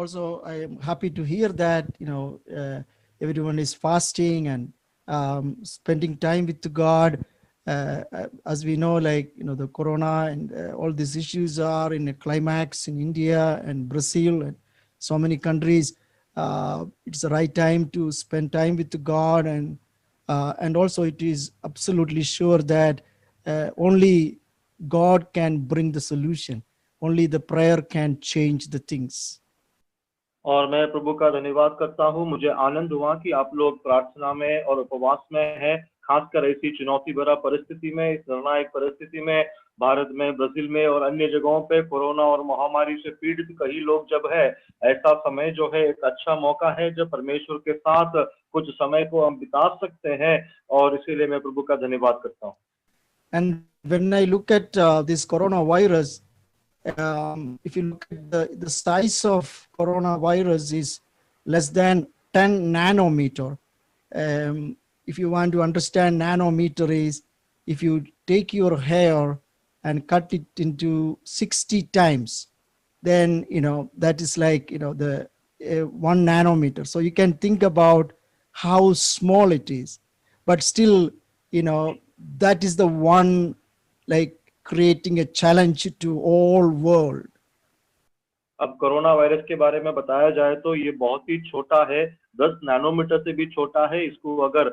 also I am happy to hear that everyone is fasting and spending time with God. As we know, the corona and all these issues are in a climax in India and Brazil and so many countries. It's the right time to spend time with God, and also it is absolutely sure that only God can bring the solution. Only the prayer can change the things. और मैं प्रभु का धन्यवाद करता हूँ। मुझे आनंद हुआ कि आप लोग प्रार्थना में और उपवास में हैं, खासकर ऐसी चुनौती भरा परिस्थिति में, इस निर्णायक परिस्थिति में, भारत में, ब्राजील में और अन्य जगहों पे कोरोना और महामारी से पीड़ित कई लोग जब है, ऐसा समय जो है एक अच्छा मौका है जब परमेश्वर के साथ कुछ समय को हम बिता सकते हैं, और इसीलिए मैं प्रभु का धन्यवाद करता हूँ। And when I look at this coronavirus, if you look at the size of coronavirus is less than 10 nanometer. If you want to understand nanometer is, if you take your hair and cut it into 60 times, then that is like the 1 nanometer. So you can think about how small it is, but still that is the one like creating a challenge to all world. अब corona virus के बारे में बताया जाए तो ये बहुत ही छोटा है, 10 नैनोमीटर से भी छोटा है। इसको अगर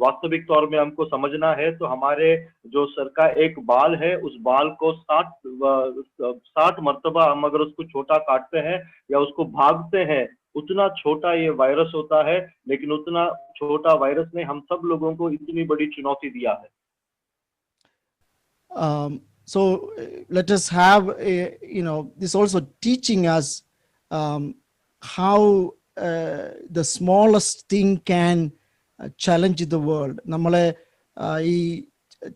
वास्तविक तौर में हमको समझना है तो हमारे जो सर का एक बाल है, उस बाल को 60 मर्तबा हम अगर उसको छोटा काटते हैं या उसको भागते हैं, उतना छोटा ये वायरस होता है। लेकिन उतना छोटा वायरस ने हम सब लोगों को इतनी बड़ी चुनौती दिया है। So let us have this also teaching us how the smallest thing can challenge the world. നമ്മളെ ഈ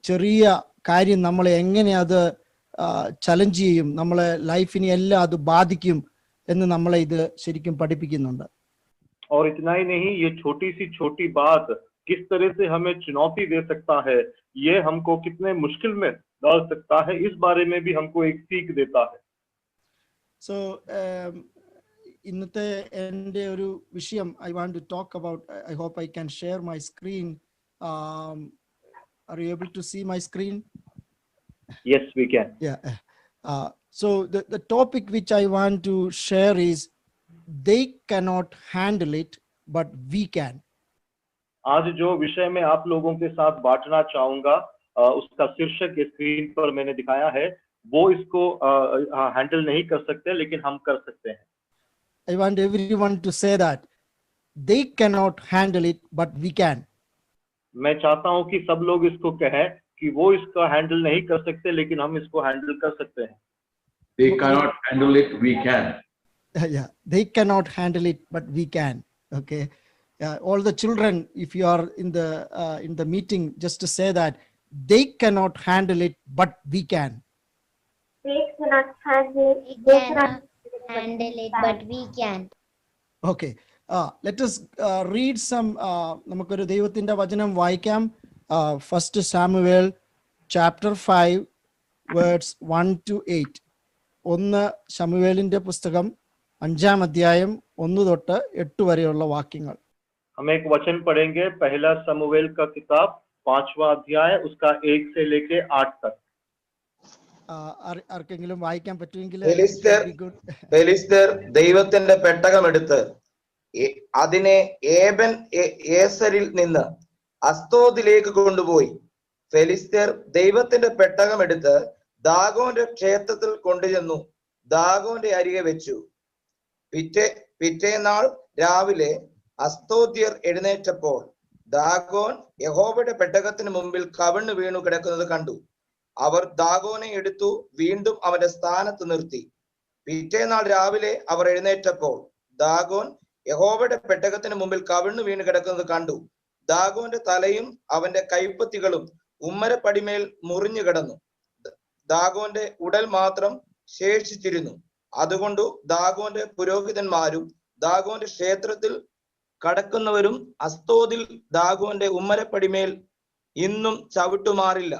ചെറിയ കാര്യം നമ്മളെ എങ്ങനെ അത് ചലഞ്ച് ചെയ്യും, നമ്മളെ ലൈഫിനെ എല്ലാം അത് ബാധിക്കും എന്ന് നമ്മളെ ഇത് ശരിക്കും പഠിപ്പിക്കുന്നുണ്ട്. और इतना ही नहीं, ये छोटी सी छोटी बात किस तरह से हमें चुनौती दे सकता है, ये हमको कितने मुश्किल में डाल सकता है, इस बारे में भी हमको एक सीख देता है। So ഇന്നത്തെ എൻ്റെ ഒരു വിഷയം I want to talk about. I hope I can share my screen. Are you able to see my screen? Yes, we can. Yeah. So the topic which I want to share is they cannot handle it, but we can. आज जो विषय मैं आप लोगों के साथ बांटना चाहूंगा, उसका शीर्षक स्क्रीन पर मैंने दिखाया है। वो इसको हैंडल नहीं कर सकते, लेकिन हम कर सकते हैं। I want everyone to say that they cannot handle it, but we can. मैं चाहता हूं कि सब लोग इसको कहें कि वो इसका हैंडल नहीं कर सकते, लेकिन हम इसको हैंडल कर सकते हैं। They cannot handle it, we can. Yeah, they cannot handle it, but we can. Okay. All the children, if you are in the meeting, just to say that they cannot handle it, but we can. They cannot handle it. We cannot handle it, but we can. Okay. Let us read some നമുക്കൊരു ദൈവത്തിന്റെ വചനം വായിക്കാം. First Samuel chapter 5 verse 1 to 8. 1 ശമൂവേലിന്റെ പുസ്തകം 5-ാം അധ്യായം 1 തൊട്ട് 8 വരെയുള്ള വാക്യങ്ങൾ. हम एक वचन पढ़ेंगे, पहला शमूएल का किताब 5वां अध्याय, उसका 1 से लेके 8 तक। ആർക്കെങ്കിലും വായിക്കാൻ പറ്റുമെങ്കിൽ ഫെലിസ്ത്യർ ദൈവത്തിന്റെ പെട്ടകമെടുത്ത് അതിനെ ഏസരിൽ നിന്ന് അസ്തോദിലേക്ക് കൊണ്ടുപോയി. ഫെലിസ്ത്യർ ദൈവത്തിന്റെ പെട്ടകമെടുത്ത് ദാഗോന്റെ ക്ഷേത്രത്തിൽ കൊണ്ടുചെന്നു ദാഗോന്റെ അരികെ വെച്ചു. പിറ്റേനാൾ രാവിലെ അസ്തോദ്യർ എഴുന്നേറ്റപ്പോൾ ദാഗോൻ യഹോവയുടെ പെട്ടകത്തിന് മുമ്പിൽ കവിണ്ണു വീണു കിടക്കുന്നത് കണ്ടു. അവർ ദാഗോനെ എടുത്തു വീണ്ടും അവന്റെ സ്ഥാനത്ത് നിർത്തി. പിറ്റേനാൾ രാവിലെ അവർ എഴുന്നേറ്റപ്പോൾ ദാഗോൻ യഹോവയുടെ പെട്ടകത്തിന് മുമ്പിൽ കവിണ്ണു വീണു കിടക്കുന്നത് കണ്ടു. ദാഗോന്റെ തലയും അവന്റെ കൈപ്പത്തികളും ഉമ്മരപ്പടിമേൽ മുറിഞ്ഞു കിടന്നു. ദാഗോന്റെ ഉടൽ മാത്രം ശേഷിച്ചിരുന്നു. അതുകൊണ്ടു ദാഗോന്റെ പുരോഹിതന്മാരും ദാഗോന്റെ ക്ഷേത്രത്തിൽ കടക്കുന്നവരും അസ്തോദിൽ ദാഗോന്റെ ഉമ്മരപ്പടിമേൽ ഇന്നും ചവിട്ടുമാറില്ല.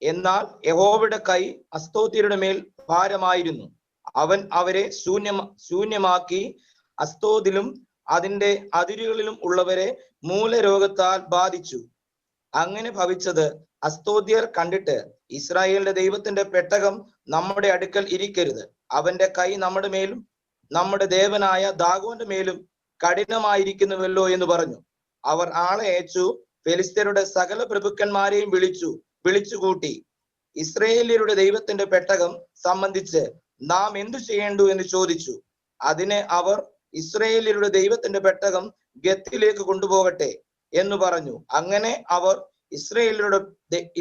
എന്നാൽ യഹോവയുടെ കൈ അസ്തോത്യരുടെ മേൽ ഭാരമായിരുന്നു. അവൻ അവരെ ശൂന്യമാക്കി അസ്തോദിലും അതിന്റെ അതിരുകളിലും ഉള്ളവരെ മൂലരോഗത്താൽ ബാധിച്ചു. അങ്ങനെ ഭവിച്ചത് അസ്തോദ്യർ കണ്ടിട്ട്, ഇസ്രായേലിന്റെ ദൈവത്തിന്റെ പെട്ടകം നമ്മുടെ അടുക്കൽ ഇരിക്കരുത്, അവന്റെ കൈ നമ്മുടെ മേലും നമ്മുടെ ദേവനായ ദാഗോന്റെ മേലും കഠിനമായിരിക്കുന്നുവല്ലോ എന്ന് പറഞ്ഞു. അവർ ആളെ അയച്ചു ഫെലിസ്ത്യരുടെ സകല പ്രഭുക്കന്മാരെയും വിളിച്ചുകൂട്ടി ഇസ്രായേല്യരുടെ ദൈവത്തിന്റെ പെട്ടകം സംബന്ധിച്ച് നാം എന്തു ചെയ്യേണ്ടു എന്ന് ചോദിച്ചു. അതിന് അവർ ഇസ്രായേല്യരുടെ ദൈവത്തിന്റെ പെട്ടകം ഗത്തിലേക്ക് കൊണ്ടുപോകട്ടെ എന്ന് പറഞ്ഞു. അങ്ങനെ അവർ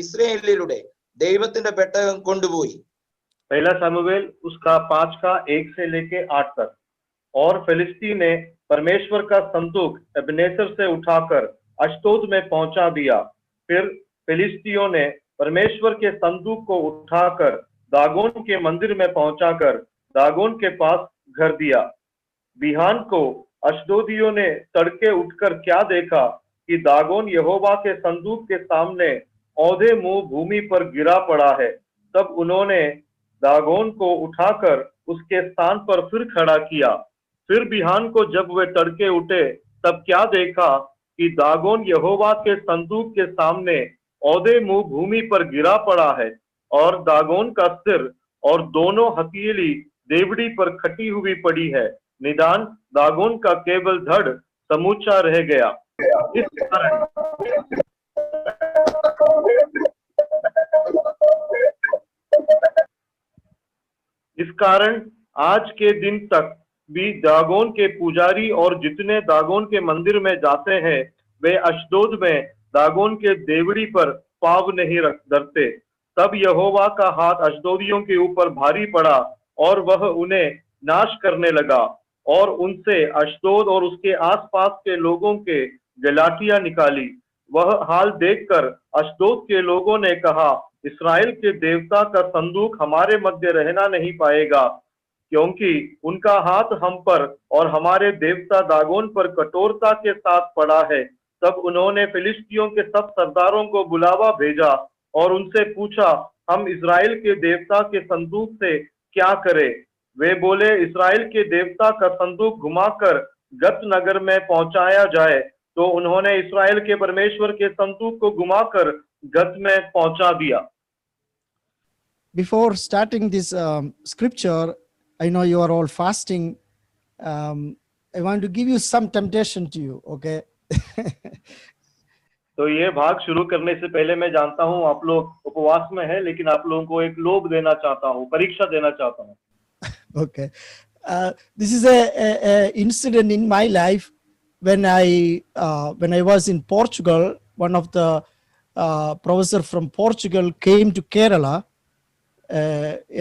ഇസ്രായേല്യരുടെ ദൈവത്തിന്റെ പെട്ടകം കൊണ്ടുപോയി. पहला शमूएल उसका 5 का 1 से लेके 8 तक। और फिलिस्ती ने परमेश्वर का संदूक एबनेसर से उठाकर अश्दोद में पहुंचा दिया। फिर फिलिस्तियों ने परमेश्वर के संदूक को उठाकर दागोन के मंदिर में पहुंचाकर दागोन के पास घर दिया। बिहान को अश्दोदियों ने तड़के उठकर क्या देखा कि दागोन यहोवा के संदूक के सामने औधे मुंह भूमि पर गिरा पड़ा है। तब उन्होंने दागोन को उठाकर उसके स्थान पर फिर खड़ा किया। फिर बिहान को जब वे तड़के उठे तब क्या देखा कि दागोन यहोवा के संदूक के सामने औधे मुंह भूमि पर गिरा पड़ा है और दागोन का सिर और दोनों हथेली देवड़ी पर खटी हुई पड़ी है। निदान दागोन का केवल धड़ समूचा रह गया। इस कारण आज के दिन तक भी दागोन के पुजारी और जितने दागोन के मंदिर में जाते हैं वे अश्दोद में दागोन के देवड़ी पर पाँव नहीं धरते। तब यहोवा का हाथ अश्दोदियों के ऊपर भारी पड़ा और वह उन्हें नाश करने लगा और उनसे अश्दोद और उसके आसपास के लोगों के गलाटियां निकाली। वह हाल देखकर अश्दोद के लोगों ने कहा, इस्राएल के देवता का संदूक हमारे मध्य रहना नहीं पाएगा, क्योंकि उनका हाथ हम पर और हमारे देवता दागोन पर कठोरता के साथ पड़ा है। तब उन्होंने फिलिस्तियों के सब सरदारों को बुलावा भेजा और उनसे पूछा, हम इस्राएल के देवता के संदूक से क्या करें? वे बोले, इस्राएल के देवता का संदूक घुमाकर गत नगर में पहुंचाया जाए। तो उन्होंने इस्राएल के परमेश्वर के संदूक को घुमाकर गत में पहुंचा दिया। Before starting this scripture, I know you are all fasting. I want to give you some temptation to you, okay? तो ये भाग शुरू करने से पहले मैं जानता हूँ आप लोग उपवास में हैं, लेकिन आप लोगों को एक लोभ देना चाहता हूँ, परीक्षा देना चाहता हूँ। Okay. This is a incident in my life when I was in Portugal. One of the professor from Portugal came to Kerala.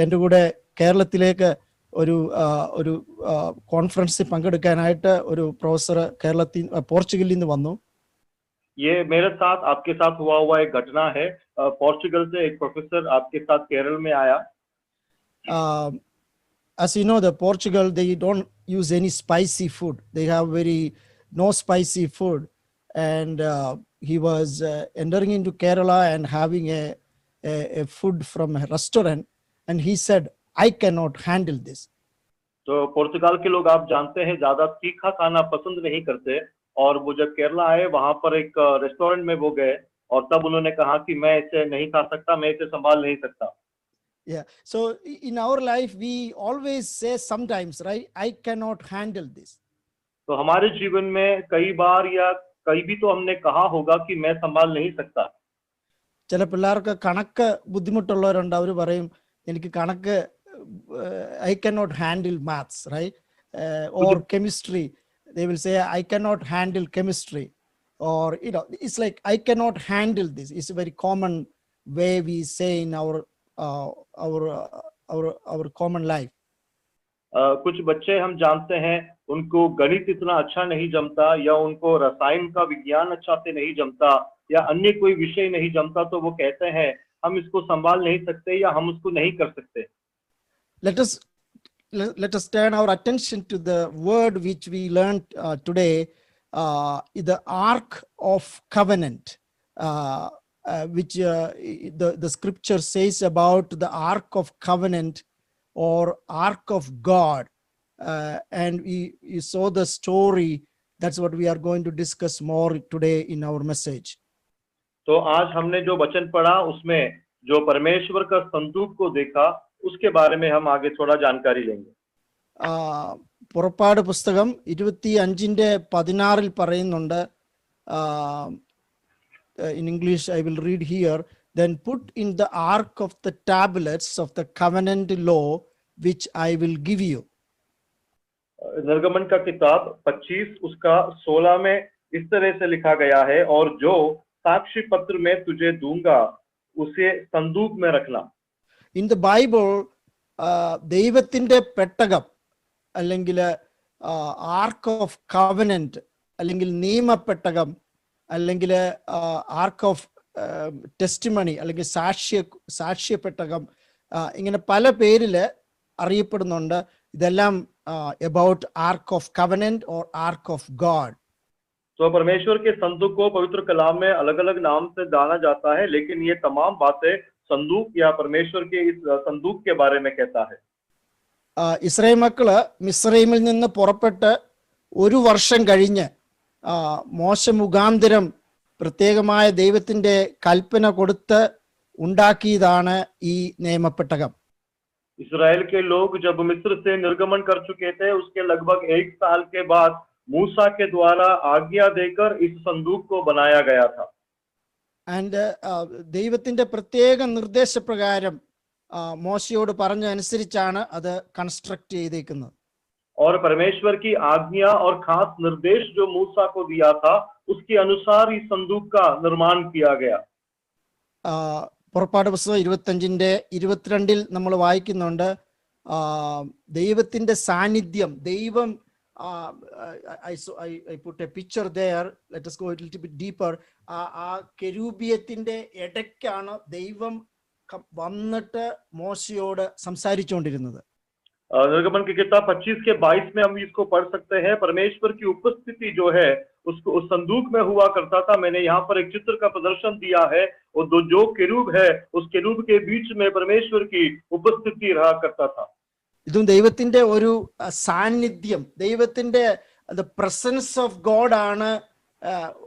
എൻ്റെ കൂടെ കേരളത്തിലേക്ക് ഒരു കോൺഫറൻസിൽ പങ്കെടുക്കാനായിട്ട് ഒരു പ്രൊഫസർ പോർച്ചുഗലിൽ നിന്ന് വന്നു. ये मेरे साथ आपके साथ हुआ एक घटना है। पोर्चुगल से एक प्रोफेसर आपके साथ केरल में आया। As you know, the Portugal, they don't use any spicy food. They have no spicy food. And he was entering into Kerala and having a food from a restaurant. And he said, I cannot handle this. तो पुर्तगाल के लोग आप जानते हैं ज्यादा तीखा खाना पसंद नहीं करते, और वो जब केरला आए वहां पर एक रेस्टोरेंट में वो गए और तब उन्होंने कहा कि मैं इसे नहीं खा सकता, मैं इसे संभाल नहीं सकता। Yeah. So in our life, we always say sometimes, right? I cannot handle this. तो हमारे जीवन में कई बार या कई भी तो हमने कहा होगा कि मैं संभाल नहीं सकता। ചില പിള്ളേർക്ക് കണക്ക് ബുദ്ധിമുട്ടുള്ളവരുണ്ട്. അവർ പറയും എനിക്ക് കണക്ക് I cannot handle maths, right? Or chemistry. They will say I cannot handle chemistry, or it's like I cannot handle this. It's a very common way we say in our common life. कुछ बच्चे हम जानते हैं उनको गणित इतना अच्छा नहीं जमता, या उनको रसायन का विज्ञान अच्छा से नहीं जमता, या अन्य कोई विषय नहीं जमता, तो वो कहते हैं हम इसको संभाल नहीं सकते या हम उसको नहीं कर सकते। Let us turn our attention to the word which we learned today, the Ark of Covenant, which the scripture says about the Ark of Covenant or Ark of God. And we saw the story. That's what we are going to discuss more today in our message. तो आज हमने जो वचन पढ़ा उसमें जो परमेश्वर का संदूक को देखा उसके बारे में हम आगे थोड़ा जानकारी लेंगे. പുറപ്പാട് പുസ്തകം 25:16 പറയുന്നുണ്ട്. In English I will read here. Then put in the ark of the tablets of the covenant law which I will give you. निर्गमन का किताब 25 उसका 16 में इस तरह से लिखा गया है, और जो साक्षी पत्र में तुझे दूंगा उसे संदूक में रखना. In the Bible, ദൈവത്തിന്റെ പെട്ടകം അല്ലെങ്കിൽ ആർക്ക് ഓഫ് കവനന്റ് അല്ലെങ്കിൽ നിയമപ്പെട്ടകം അല്ലെങ്കിൽ ആർക്ക് ഓഫ് ടെസ്റ്റിമണി അല്ലെങ്കിൽ സാക്ഷ്യപ്പെട്ടകം, ഇങ്ങനെ പല പേരില് അറിയപ്പെടുന്നുണ്ട്. ഇതെല്ലാം about Ark of Covenant or Ark of God. तो परमेश्वर के संदूक को पवित्र कलाम में अलग अलग नाम से जाना जाता है, लेकिन ये तमाम बातें संदूक या परमेश्वर के इस संदूक के बारे में कहता है. ഇസ്രായേൽ മക്കള് മിസ്രൈമിൽ നിന്ന് പുറപ്പെട്ട് 1 വർഷം കഴിഞ്ഞ് മോശ മുഖാന്തരം പ്രത്യേകമായ ദൈവത്തിന്റെ കൽപ്പന കൊടുത്ത് ഉണ്ടാക്കിയതാണ് ഈ നിയമപ്പെട്ടകം. इस्राएल के लोग जब मिस्र से निर्गमन कर चुके थे, उसके लगभग 1 साल के बाद मूसा के द्वारा आज्ञा देकर इस संदूक को बनाया गया था. ആൻഡ് ദൈവത്തിന്റെ പ്രത്യേക നിർദ്ദേശപ്രകാരം മോശയോട് പറഞ്ഞ അനുസരിച്ചാണ് അത് കൺസ്ട്രക്ട് ചെയ്തേക്കുന്നത്. और परमेश्वर की आज्ञा और खास निर्देश जो मूसा को दिया था उसके अनुसार इस संदूक का निर्माण किया गया. പുറപ്പാട് പുസ്തകം 25:22 നമ്മൾ വായിക്കുന്നുണ്ട്, ദൈവത്തിന്റെ സാന്നിധ്യം, ദൈവം I put a picture there. Let us go a little bit deeper. ആ കെരൂബിയത്തിന്റെ ഇടയ്ക്കാണ് ദൈവം വന്നിട്ട് മോശയോട് സംസാരിച്ചുകൊണ്ടിരുന്നത്. निर्गमन की किताब 25 के 22 में हम इसको पढ़ सकते हैं. परमेश्वर की उपस्थिति जो है उसको उस संदूक में हुआ करता था. मैंने यहाँ पर एक चित्र का प्रदर्शन दिया है, और जो केरूब है उस केरूब के बीच में परमेश्वर की उपस्थिति रहा करता था. ഇതും ദൈവത്തിന്റെ ഒരു സാന്നിധ്യം, ദൈവത്തിന്റെ the presence of God ആണ്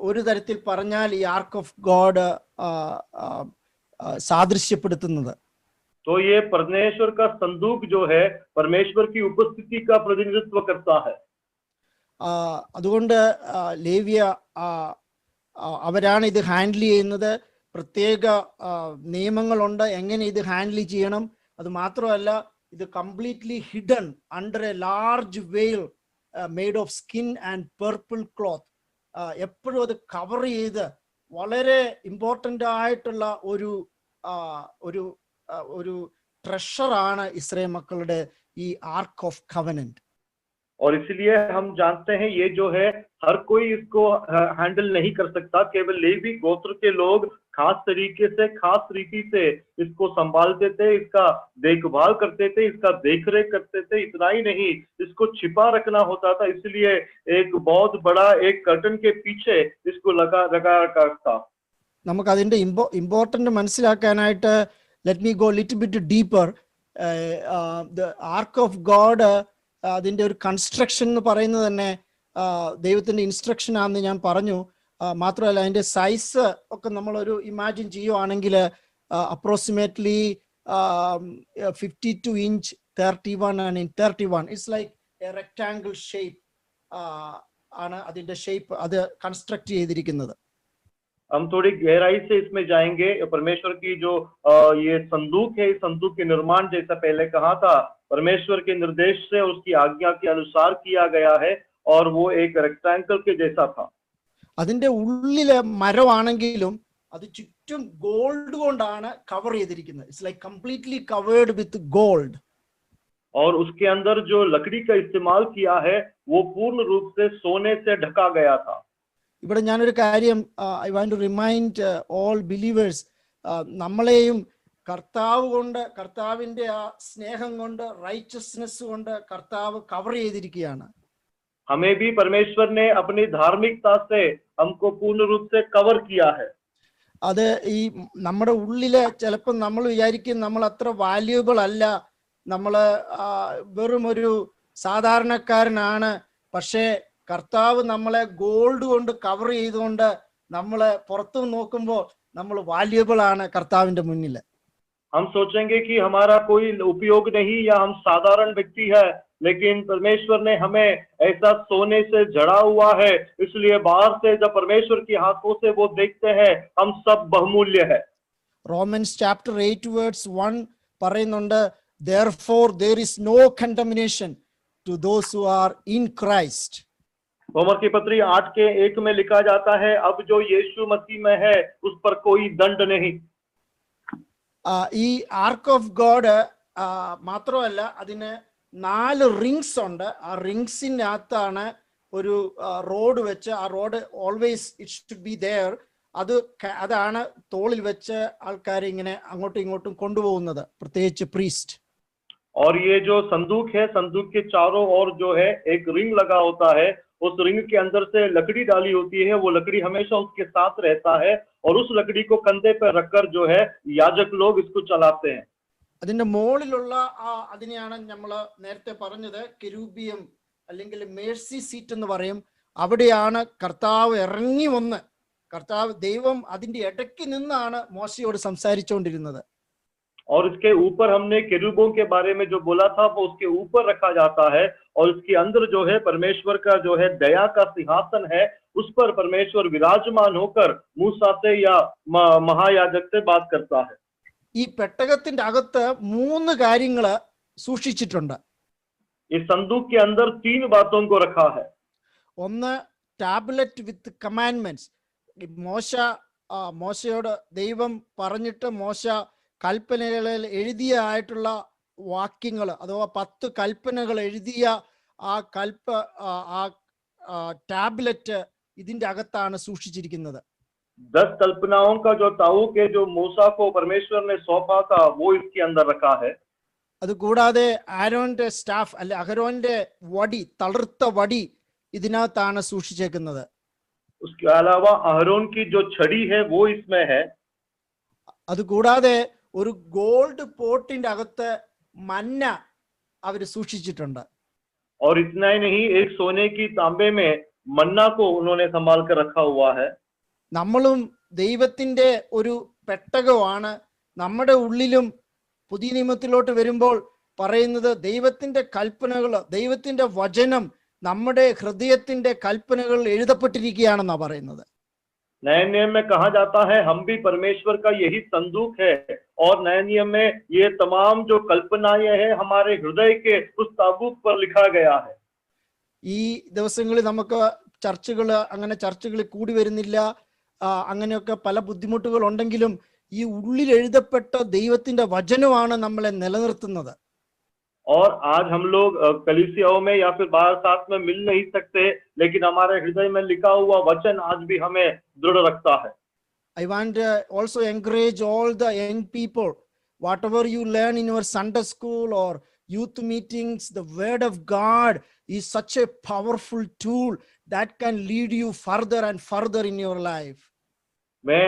ഒരു തരത്തിൽ പറഞ്ഞാൽ ഈ ആർക്ക് ഓഫ് ഗോഡ് സാദൃശ്യപ്പെടുത്തുന്നത്. तो ये परमेश्वर का संदूक जो है परमेश्वर की उपस्थिति का प्रतिनिधित्व करता है. അതുകൊണ്ട് ലേവ്യ അവരാണ് ഇത് ഹാൻഡിൽ ചെയ്യുന്നത്. പ്രത്യേക നിയമങ്ങളുണ്ട് എങ്ങനെ ഇത് ഹാൻഡിൽ ചെയ്യണം. അത് മാത്രമല്ല, ഇത് completely hidden under a large veil made of skin and purple cloth. എപ്പോഴും അത് കവർ ചെയ്ത് വളരെ ഇമ്പോർട്ടൻ്റ് ആയിട്ടുള്ള ഒരു ട്രഷറാണ് ഇസ്രായേൽ മക്കളുടെ ഈ ആർക്ക് ഓഫ് കവനന്റ്. और इसलिए हम जानते हैं ये जो है हर कोई इसको हैंडल नहीं कर सकता. केवल लेवी गोत्र के लोग खास तरीके से, खास रीति से इसको संभालते थे, इसका देखभाल करते थे, इसका देखरेख करते थे. इतना ही नहीं, इसको छिपा रखना होता था. इसलिए एक बहुत बड़ा एक कर्टन के पीछे इसको लगा रखा था. നമുക്ക് അതിന്റെ ഇമ്പോർട്ടന്റ് മനസ്സിലാക്കാനായിട്ട് let me go a little bit deeper. The Ark of God, അതിന്റെ ഒരു കൺസ്ട്രക്ഷൻ എന്ന് പറയുന്നത് തന്നെ ദൈവത്തിന്റെ ഇൻസ്ട്രക്ഷൻ ആണെന്ന് ഞാൻ പറഞ്ഞു. മാത്രമല്ല അതിന്റെ സൈസ് ഒക്കെ നമ്മളൊരു ഇമാജിൻ ചെയ്യുവാണെങ്കിൽ approximately 52 inch 31 and in 31 it's like a rectangle shape ആണ് അതിന്റെ ഷേപ്പ്, അത് കൺസ്ട്രക്ട് ചെയ്തിരിക്കുന്നത്. हम थोड़ी गहराई से इसमें जाएंगे. परमेश्वर की जो ये संदूक है, इस संदूक के निर्माण जैसा पहले कहा था परमेश्वर के निर्देश से उसकी आज्ञा के अनुसार किया गया है, और वो एक रेक्टेंगल के जैसा था. അതിന്റെ ഉള്ളിലെ മരമാണെങ്കിലും അത് ചുറ്റും ഗോൾഡ് കൊണ്ടാണ് കവർ ചെയ്തിരിക്കുന്നത്. It's like completely covered with gold. और उसके अंदर जो लकड़ी का इस्तेमाल किया है वो पूर्ण रूप से सोने से ढका गया था. ഇവിടെ ഞാനൊരു കാര്യം I want to remind all believers, നമ്മളെയും കർത്താവ് കൊണ്ട്, കർത്താവിന്റെ ആ സ്നേഹം കൊണ്ട്, റൈച്ചസ്നെസ് കൊണ്ട് കർത്താവ് കവർ ചെയ്തിരിക്കുകയാണ്. हमें भी परमेश्वर ने अपनी धार्मिकता से हमको पूर्ण रूप से कवर किया है. അത് ഈ നമ്മുടെ ഉള്ളില് ചിലപ്പോൾ നമ്മൾ വിചാരിക്കും നമ്മൾ അത്ര വാല്യൂബിൾ അല്ല, നമ്മൾ വെറും ഒരു സാധാരണക്കാരനാണ്, പക്ഷേ കർത്താവ് നമ്മളെ ഗോൾഡ് കൊണ്ട് കവർ ചെയ്തുകൊണ്ട് നമ്മളെ പുറത്തു നോക്കുമ്പോൾ നമ്മൾ വാല്യുബിൾ ആണ് കർത്താവിന്റെ മുന്നിൽ. हम सोचेंगे कि हमारा कोई उपयोग नहीं या हम साधारण व्यक्ति है, लेकिन परमेश्वर ने हमें ऐसा सोने से जड़ा हुआ है, इसलिए बाहर से जब परमेश्वर की आंखों से वो देखते हैं हम सब बहुमूल्य है. റോമൻസ് ചാപ്റ്റർ 8 വേർഡ്സ് 1 പറയുന്നുണ്ട്, therefore there is no condemnation to those who are in Christ. रोमर की पत्री 8 के 1 में लिखा जाता है, अब जो यीशु मसीह में है उस पर कोई दंड नहीं. ഈ ആർക്ക് ഓഫ് ഗോഡ് മാത്രമല്ല, അതിന് 4 റിങ്സ് ഉണ്ട്. ആ റിങ്സിനകത്താണ് ഒരു റോഡ് വെച്ച്, ആ road always it should be there. അതാണ് തോളിൽ വെച്ച് ആൾക്കാരെ ഇങ്ങനെ അങ്ങോട്ടും ഇങ്ങോട്ടും കൊണ്ടുപോകുന്നത്, പ്രത്യേകിച്ച് പ്രീസ്റ്റ്. और ये जो संदूक है, संदूक के चारों ओर जो है एक रिंग लगा होता है, उस रिंग के अंदर से लकड़ी डाली होती है, वो लकड़ी हमेशा उसके साथ रहता है और उस लकड़ी को कंधे पर रखकर जो है याजक लोग इसको चलाते हैं. അതിന്റെ മുകളിലുള്ള അതിനെയാണ് നമ്മൾ നേരത്തെ പറഞ്ഞത് കെരൂബിയം അല്ലെങ്കിൽ മേഴ്സി സീറ്റ് എന്ന് പറയും. അവിടെയാണ് കർത്താവ് ഇറങ്ങി വന്ന്, കർത്താവ് ദൈവം അതിന്റെ ഇടയ്ക്ക് നിന്നാണ് മോശയോട് സംസാരിച്ചുകൊണ്ടിരുന്നത്. और इसके ऊपर हमने केरूबों के बारे में जो बोला था वो उसके ऊपर रखा जाता है और इसके अंदर जो है परमेश्वर का जो है दया का सिंहासन है, उस पर परमेश्वर विराजमान होकर मूसा से या महायाजक से बात करता है. ഈ പെട്ടകത്തിന്റെ അകത്ത് 3 കാര്യങ്ങൾ സൂക്ഷിച്ചിട്ടുണ്ട്. इस संदूक के अंदर 3 बातों को रखा है. ഒന്ന്, ടാബ്ലറ്റ് വിത്ത് കമാൻഡ്മെന്റ്സ്. മോശയോട് ദൈവം പറഞ്ഞിട്ട് മോശ കൽപ്പനകളിൽ എഴുതിയായിട്ടുള്ള വാക്യങ്ങൾ അഥവാ 10 കൽപ്പനകൾ എഴുതിയ ആ ടാബ്ലറ്റ് ഇതിന്റെ അകത്താണ് സൂക്ഷിച്ചിരിക്കുന്നത്. 10 कल्पनाओं का जो ताऊक है जो मूसा को परमेश्वर ने सौंपा था वो इसके अंदर रखा है. അതുകൂടാതെ ആരോന്റെ സ്റ്റാഫ് അല്ലെ അഹരോന്റെ വടി, തളിർത്ത വടി ഇതിനകത്താണ് സൂക്ഷിച്ചേക്കുന്നത്. उसके अलावा अहरोन की जो छड़ी है वो इसमें है. അതുകൂടാതെ ഒരു ഗോൾഡ് പോട്ടിന്റെ അകത്ത് മന്ന അവര് സൂക്ഷിച്ചിട്ടുണ്ട്. और इतना ही नहीं, एक सोने की तांबे में मन्ना को उन्होंने संभाल कर रखा हुआ है. നമ്മളും ദൈവത്തിന്റെ ഒരു പെട്ടകമാണ്. നമ്മുടെ ഉള്ളിലും പുതിയ നിയമത്തിലോട്ട് വരുമ്പോൾ പറയുന്നത് ദൈവത്തിന്റെ കൽപ്പനകൾ, ദൈവത്തിന്റെ വചനം നമ്മുടെ ഹൃദയത്തിന്റെ കൽപ്പനകൾ എഴുതപ്പെട്ടിരിക്കുകയാണെന്നാ പറയുന്നത്. नए नियम में कहा जाता है हम भी परमेश्वर का यही संदूक है और नए नियम में ये तमाम जो कल्पनाएं हैं हमारे हृदय के उस ताबूत पर लिखा गया है. ഈ ദിവസങ്ങളിൽ നമുക്ക് ചർച്ചകളിൽ കൂടി വരുന്നില്ല, അങ്ങനെയൊക്കെ പല ബുദ്ധിമുട്ടുകൾ ഉണ്ടെങ്കിലും ഈ ഉള്ളിൽ എഴുതപ്പെട്ട ദൈവത്തിന്റെ വചനമാണ് നമ്മളെ നിലനിർത്തുന്നത്. और आज हम लोग कलीसियाओं में या फिर बाहर साथ में मिल नहीं सकते, लेकिन हमारे हृदय में लिखा हुआ वचन आज भी हमें दृढ़ रखता है. I want to also encourage all the young people, whatever you learn in your Sunday school or youth meetings, the word of God is such a powerful tool that can lead you further and further in your life. मैं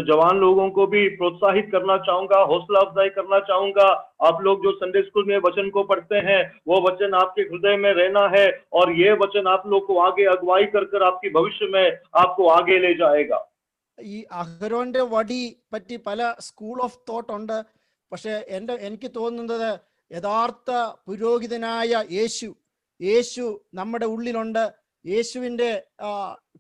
जवान लोगों को भी प्रोत्साहित करना चाहूंगा, हौसला अफजाई करना चाहूंगा. आप लोग जो संडे स्कूल में वचन को पढ़ते हैं वो वचन आपके हृदय में रहना है और ये वचन आप लोग को आगे अगुवाई कर आपकी भविष्य में आपको आगे ले जाएगा. ഈ അഹരോന്റെ വടി പറ്റി പല സ്കൂൾ ഓഫ് തോട്ട് ഉണ്ട്. പക്ഷെ എനിക്ക് തോന്നുന്നത് യഥാർത്ഥ പുരോഹിതനായ യേശു നമ്മുടെ ഉള്ളിലുണ്ട്. യേശുവിന്റെ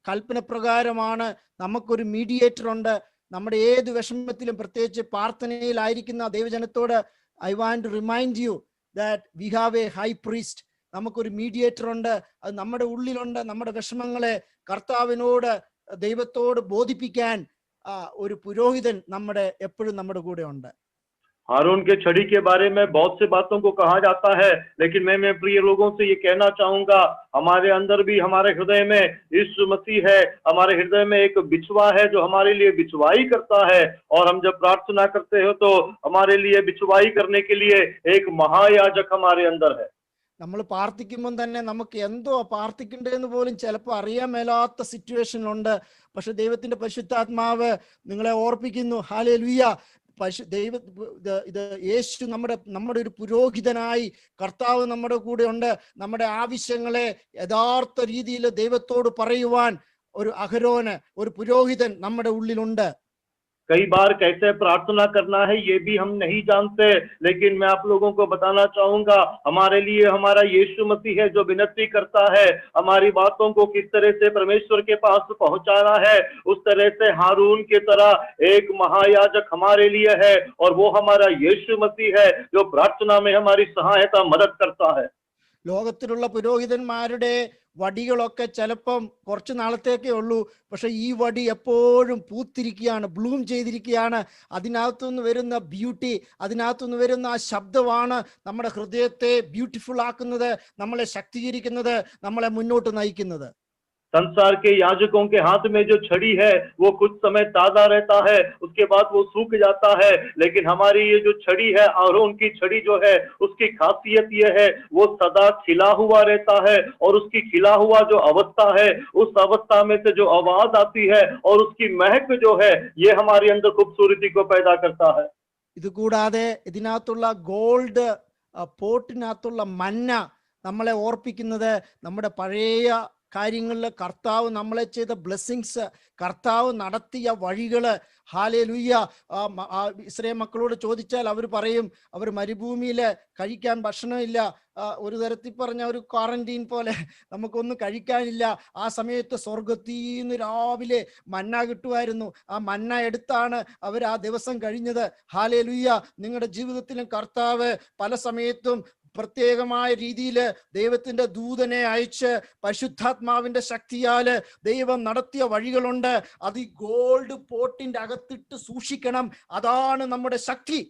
കൽപ്പന പ്രകാരമാണ് നമുക്കൊരു മീഡിയേറ്റർ ഉണ്ട്. നമ്മുടെ ഏത് വിഷമത്തിലും, പ്രത്യേകിച്ച് പ്രാർത്ഥനയിലായിരിക്കുന്ന ദൈവജനത്തോട് I want to remind you that we have a high priest. നമുക്കൊരു മീഡിയേറ്റർ ഉണ്ട്, അത് നമ്മുടെ ഉള്ളിലുണ്ട്. നമ്മുടെ വിഷമങ്ങളെ കർത്താവിനോട്, ദൈവത്തോട് ബോധിപ്പിക്കാൻ ഒരു പുരോഹിതൻ എപ്പോഴും നമ്മുടെ കൂടെ ഉണ്ട്. हारून के छड़ी के बारे में बहुत से बातों को कहा जाता है, लेकिन मैं प्रिय लोगों से ये कहना चाहूंगा, हमारे अंदर भी, हमारे हृदय में यीशु मसीह है. हमारे हृदय में एक बिछवा है जो हमारे लिए बिछवाई करता है और हम जब प्रार्थना करते हो तो हमारे लिए बिछवाई करने के लिए एक महायाजक हमारे अंदर है. നമ്മൾ പ്രാർത്ഥിക്കുമ്പോൾ തന്നെ നമുക്ക് എന്തോ പ്രാർത്ഥിക്കണ്ടെന്ന് പോലും ചിലപ്പോൾ അറിയാൻ മേലാത്ത സിറ്റുവേഷനിലുണ്ട്. പക്ഷെ ദൈവത്തിന്റെ പരിശുദ്ധാത്മാവ് നിങ്ങളെ ഓർപ്പിക്കുന്നു, ഹല്ലേലൂയ, ഇത് യേശു നമ്മുടെ ഒരു പുരോഹിതനായി കർത്താവ് നമ്മുടെ കൂടെ ഉണ്ട്. നമ്മുടെ ആവശ്യങ്ങളെ യഥാർത്ഥ രീതിയിൽ ദൈവത്തോട് പറയുവാൻ ഒരു അഹരോന്, ഒരു പുരോഹിതൻ നമ്മുടെ ഉള്ളിലുണ്ട്. कई बार कैसे प्रार्थना करना है ये भी हम नहीं जानते, लेकिन मैं आप लोगों को बताना चाहूंगा, हमारे लिए हमारा यीशु मसीह है जो विनती करता है हमारी बातों को किस तरह से परमेश्वर के पास पहुंचाना है। उस तरह से हारून की तरह एक महायाजक हमारे लिए है और वो हमारा यीशु मसीह है जो प्रार्थना में हमारी सहायता मदद करता है। ലോകത്തിലുള്ള പുരോഹിതന്മാരുടെ വടികളൊക്കെ ചിലപ്പം കുറച്ച് നാളത്തേക്കേ ഉള്ളൂ. പക്ഷെ ഈ വടി എപ്പോഴും പൂത്തിരിക്കുകയാണ്, ബ്ലൂം ചെയ്തിരിക്കുകയാണ്. അതിനകത്തുനിന്ന് വരുന്ന ബ്യൂട്ടി, അതിനകത്തുനിന്ന് വരുന്ന ആ ശബ്ദമാണ് നമ്മുടെ ഹൃദയത്തെ ബ്യൂട്ടിഫുൾ ആക്കുന്നത്, നമ്മളെ ശക്തീകരിക്കുന്നത്, നമ്മളെ മുന്നോട്ട് നയിക്കുന്നത്. संसार के याजकों के हाथ में जो छड़ी है वो कुछ समय ताजा रहता है, उसके बाद वो सूख जाता है, लेकिन हमारी ये जो छड़ी है, आरोन की छड़ी जो है, उसकी खासियत ये है वो सदा खिला हुआ रहता है और उसकी खिला हुआ जो अवस्था है, उस अवस्था में से जो आवाज आती है और उसकी महक जो है, ये हमारे अंदर खूबसूरती को पैदा करता है। ഇത് കൂടാതെ ഇതിനകത്തുള്ള ഗോൾഡ് പോട്ടിനകത്തുള്ള മന്ന നമ്മളെ ഓർപ്പിക്കുന്നത് നമ്മുടെ പഴയ കാര്യങ്ങളിൽ കർത്താവ് നമ്മളെ ചെയ്ത ബ്ലെസ്സിങ്സ്, കർത്താവ് നടത്തിയ വഴികള്. ഹാലേലൂയ. ഇസ്രായേൽ മക്കളോട് ചോദിച്ചാൽ അവർ പറയും, അവർ മരുഭൂമിയിൽ കഴിക്കാൻ ഭക്ഷണമില്ല, ഒരു തരത്തിൽ പറഞ്ഞ ഒരു ക്വാറന്റീൻ പോലെ നമുക്കൊന്നും കഴിക്കാനില്ല. ആ സമയത്ത് സ്വർഗത്തിൽ നിന്ന് രാവിലെ മന്ന കിട്ടുമായിരുന്നു. ആ മന്ന എടുത്താണ് അവർ ആ ദിവസം കഴിഞ്ഞത്. ഹാലേലൂയ. നിങ്ങളുടെ ജീവിതത്തിലും കർത്താവ് പല സമയത്തും പ്രത്യേകമായ രീതിയിൽ ദൈവത്തിന്റെ ദൂതനെ അയച്ച് പരിശുദ്ധാത്മാവിന്റെ ശക്തിയാല് ദൈവം നടത്തിയ വഴികളുണ്ട്. അത് ഈ ഗോൾഡ് പോട്ടിന്റെ അകത്തിട്ട് സൂക്ഷിക്കണം. അതാണ് നമ്മുടെ ശക്തി.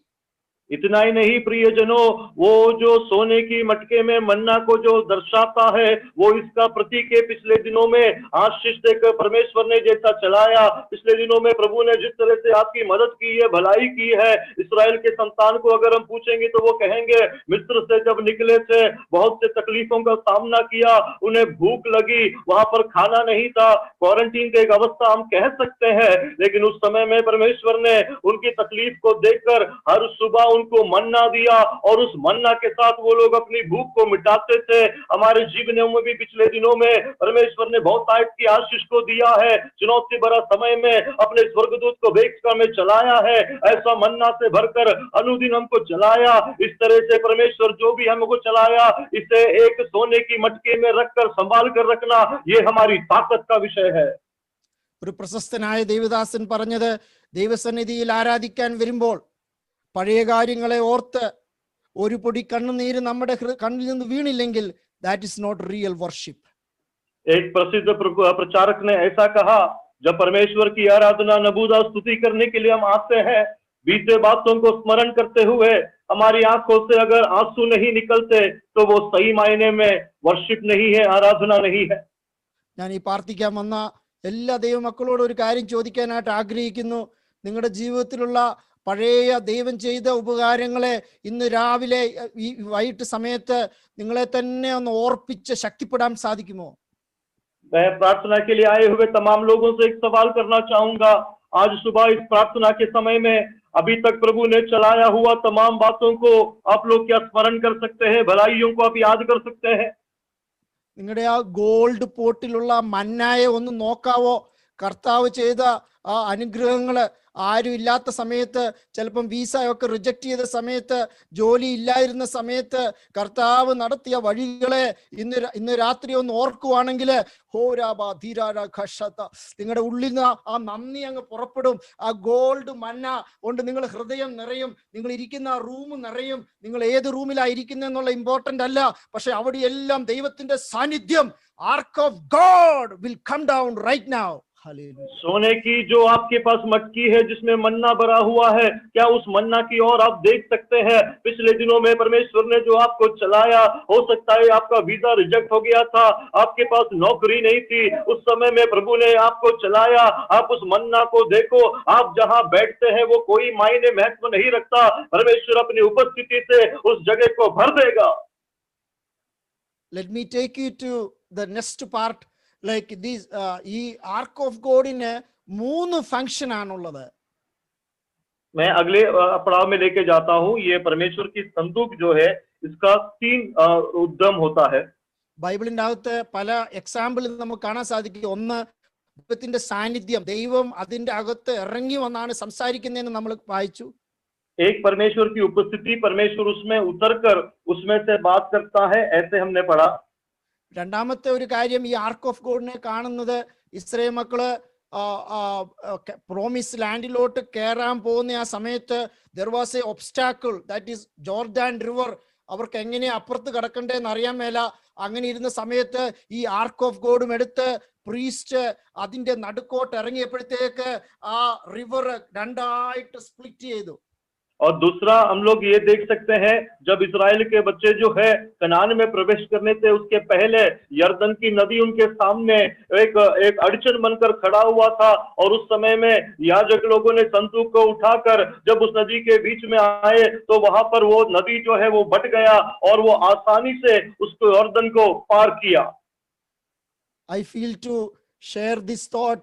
इतना ही नहीं प्रियजनों, वो जो सोने की मटके में मन्ना को जो दर्शाता है वो इसका प्रतीक है। पिछले दिनों में आशीष देकर परमेश्वर ने जैसा चलाया, पिछले दिनों में प्रभु ने जिस तरह से आपकी मदद की है, भलाई की है, इस्राएल के संतान को अगर हम पूछेंगे तो वो कहेंगे मिस्र से जब निकले थे बहुत से तकलीफों का सामना किया, उन्हें भूख लगी, वहां पर खाना नहीं था, क्वारंटीन की एक अवस्था हम कह सकते हैं, लेकिन उस समय में परमेश्वर ने उनकी तकलीफ को देखकर हर सुबह उनको मन्ना दिया और उस मन्ना के साथ वो लोग अपनी भूख को मिटाते थे। हमारे जीवनों में भी पिछले दिनों में परमेश्वर ने बहुत आयत की आशीष को दिया है। चुनौती भरा समय में अपने स्वर्गदूत को भेजकर में चलाया है, ऐसा मन्ना से भरकर अनुदिन हमको चलाया। इस तरह से परमेश्वर जो भी हमको चलाया, इसे एक सोने की मटके में रखकर संभाल कर रखना, ये हमारी ताकत का विषय है। ഒരു പ്രശസ്തനായ ദേവദാസൻ പറഞ്ഞത്, ദൈവസന്നിധിയിൽ ആരാധിക്കാൻ വരുമ്പോൾ പഴയ കാര്യങ്ങളെ ഓർത്ത് ഒരു പൊടി കണ്ണുനീര് നമ്മുടെ കണ്ണിൽ നിന്ന് വീണില്ലെങ്കിൽ that is not real worship. एक प्रसिद्ध प्रचारक ने ऐसा कहा, जब परमेश्वर की आराधना नबूदा स्तुति करने के लिए हम आते हैं, बीते बातों को स्मरण करते हुए हमारी आंखों से अगर आंसू नहीं निकलते तो वो सही मायने में वर्शिप नहीं है, आराधना नहीं है। ഞാൻ ഈ പ്രാർത്ഥിക്കാൻ വന്ന എല്ലാ ദൈവമക്കളോടും ഒരു കാര്യം ചോദിക്കാനായിട്ട് ആഗ്രഹിക്കുന്നു. നിങ്ങളുടെ ജീവിതത്തിലുള്ള പഴയ ദൈവം ചെയ്ത ഉപകാരങ്ങളെ ഇന്ന് രാവിലെ ഈ വൈകിട്ട് സമയത്ത് നിങ്ങളെ തന്നെ ഒന്ന് ഓർപ്പിച്ച് ശക്തിപ്പെടാൻ സാധിക്കുമോ? मैं प्रार्थना के लिए आए हुए तमाम लोगों से एक सवाल करना चाहूंगा। आज सुबह इस प्रार्थना के समय में अभी तक प्रभु ने चलाया हुआ तमाम बातों को आप लोग क्या स्मरण कर सकते हैं, भलाइयों को आप याद कर सकते हैं? നിങ്ങളുടെ ആ ഗോൾഡ് പോട്ടിലുള്ള മന്നായെ ഒന്ന് നോക്കാവോ? കർത്താവ് ചെയ്ത ആ അനുഗ്രഹങ്ങള് ആരും ഇല്ലാത്ത സമയത്ത്, ചിലപ്പം വിസയൊക്കെ റിജക്ട് ചെയ്ത സമയത്ത്, ജോലി ഇല്ലായിരുന്ന സമയത്ത് കർത്താവ് നടത്തിയ വഴികളെ ഇന്ന് രാത്രി ഒന്ന് ഓർക്കുവാണെങ്കിൽ നിങ്ങളുടെ ഉള്ളിൽ നിന്ന് ആ നന്ദി അങ്ങ് പുറപ്പെടും. ആ ഗോൾഡ് മന്ന കൊണ്ട് നിങ്ങൾ ഹൃദയം നിറയും, നിങ്ങൾ ഇരിക്കുന്ന ആ റൂം നിറയും. നിങ്ങൾ ഏത് റൂമിലാണ് ഇരിക്കുന്നത് എന്നുള്ള ഇമ്പോർട്ടന്റ് അല്ല, പക്ഷെ അവിടെയെല്ലാം ദൈവത്തിന്റെ സാന്നിധ്യം, ark of God will come down right now. सोने की जो आपके पास मटकी है जिसमें मन्ना भरा हुआ है, क्या उस मन्ना की ओर आप देख सकते हैं? पिछले दिनों में परमेश्वर ने जो आपको चलाया, हो सकता है आपका वीजा रिजेक्ट हो गया था, आपके पास नौकरी नहीं थी, उस समय में प्रभु ने आपको चलाया। आप उस मन्ना को देखो, आप जहां बैठते हैं वो कोई मायने महत्व नहीं रखता, परमेश्वर अपनी उपस्थिति से उस जगह को भर देगा। Let me take you to the next part. Like these ഈ ആർക്ക് ഓഫ് ഗോഡിന് 3 ഫങ്ഷൻ ആണുള്ളത്. मैं अगले पड़ाव में लेके जाता हूँ। ये परमेश्वर की संदूक जो है, इसका 3 उद्यम होता है। ബൈബിളിന്റെ അകത്ത് പല എക്സാമ്പിൾ നമുക്ക് കാണാൻ സാധിക്കും. ഒന്ന്, ദൈവത്തിന്റെ സാന്നിധ്യം, ദൈവം അതിന്റെ അകത്ത് ഇറങ്ങി വന്നാണ് സംസാരിക്കുന്നതെന്ന് നമ്മൾ വായിച്ചു. एक परमेश्वर की उपस्थिति, परमेश्वर उसमें उतरकर उसमें से बात करता है, ऐसे हमने पढ़ा। രണ്ടാമത്തെ ഒരു കാര്യം, ഈ ആർക്ക് ഓഫ് ഗോഡിനെ കാണുന്നത് ഇസ്രായേൽ മക്കള് പ്രോമിസ് ലാൻഡിലോട്ട് കയറാൻ പോകുന്ന ആ സമയത്ത് there was A obstacle, that is Jordan river. അവർക്ക് എങ്ങനെ അപ്പുറത്ത് കിടക്കണ്ടേന്ന് അറിയാൻ മേല. അങ്ങനെ ഇരുന്ന സമയത്ത് ഈ ആർക്ക് ഓഫ് ഗോഡും എടുത്ത് പ്രീസ്റ്റ് അതിന്റെ നടുക്കോട്ട് ഇറങ്ങിയപ്പോഴത്തേക്ക് ആ റിവർ രണ്ടായിട്ട് സ്പ്ലിറ്റ് ചെയ്തു. और दूसरा हम लोग ये देख सकते हैं, जब इजराइल के बच्चे जो है कनान में प्रवेश करने से उसके पहले यर्दन की नदी उनके सामने एक अड़चन बनकर खड़ा हुआ था। और उस समय में याजक लोगों ने संदूक को उठाकर जब उस नदी के बीच में आए तो वहां पर वो नदी जो है वो बट गया और वो आसानी से उसको यर्दन को पार किया। I feel to share this thought.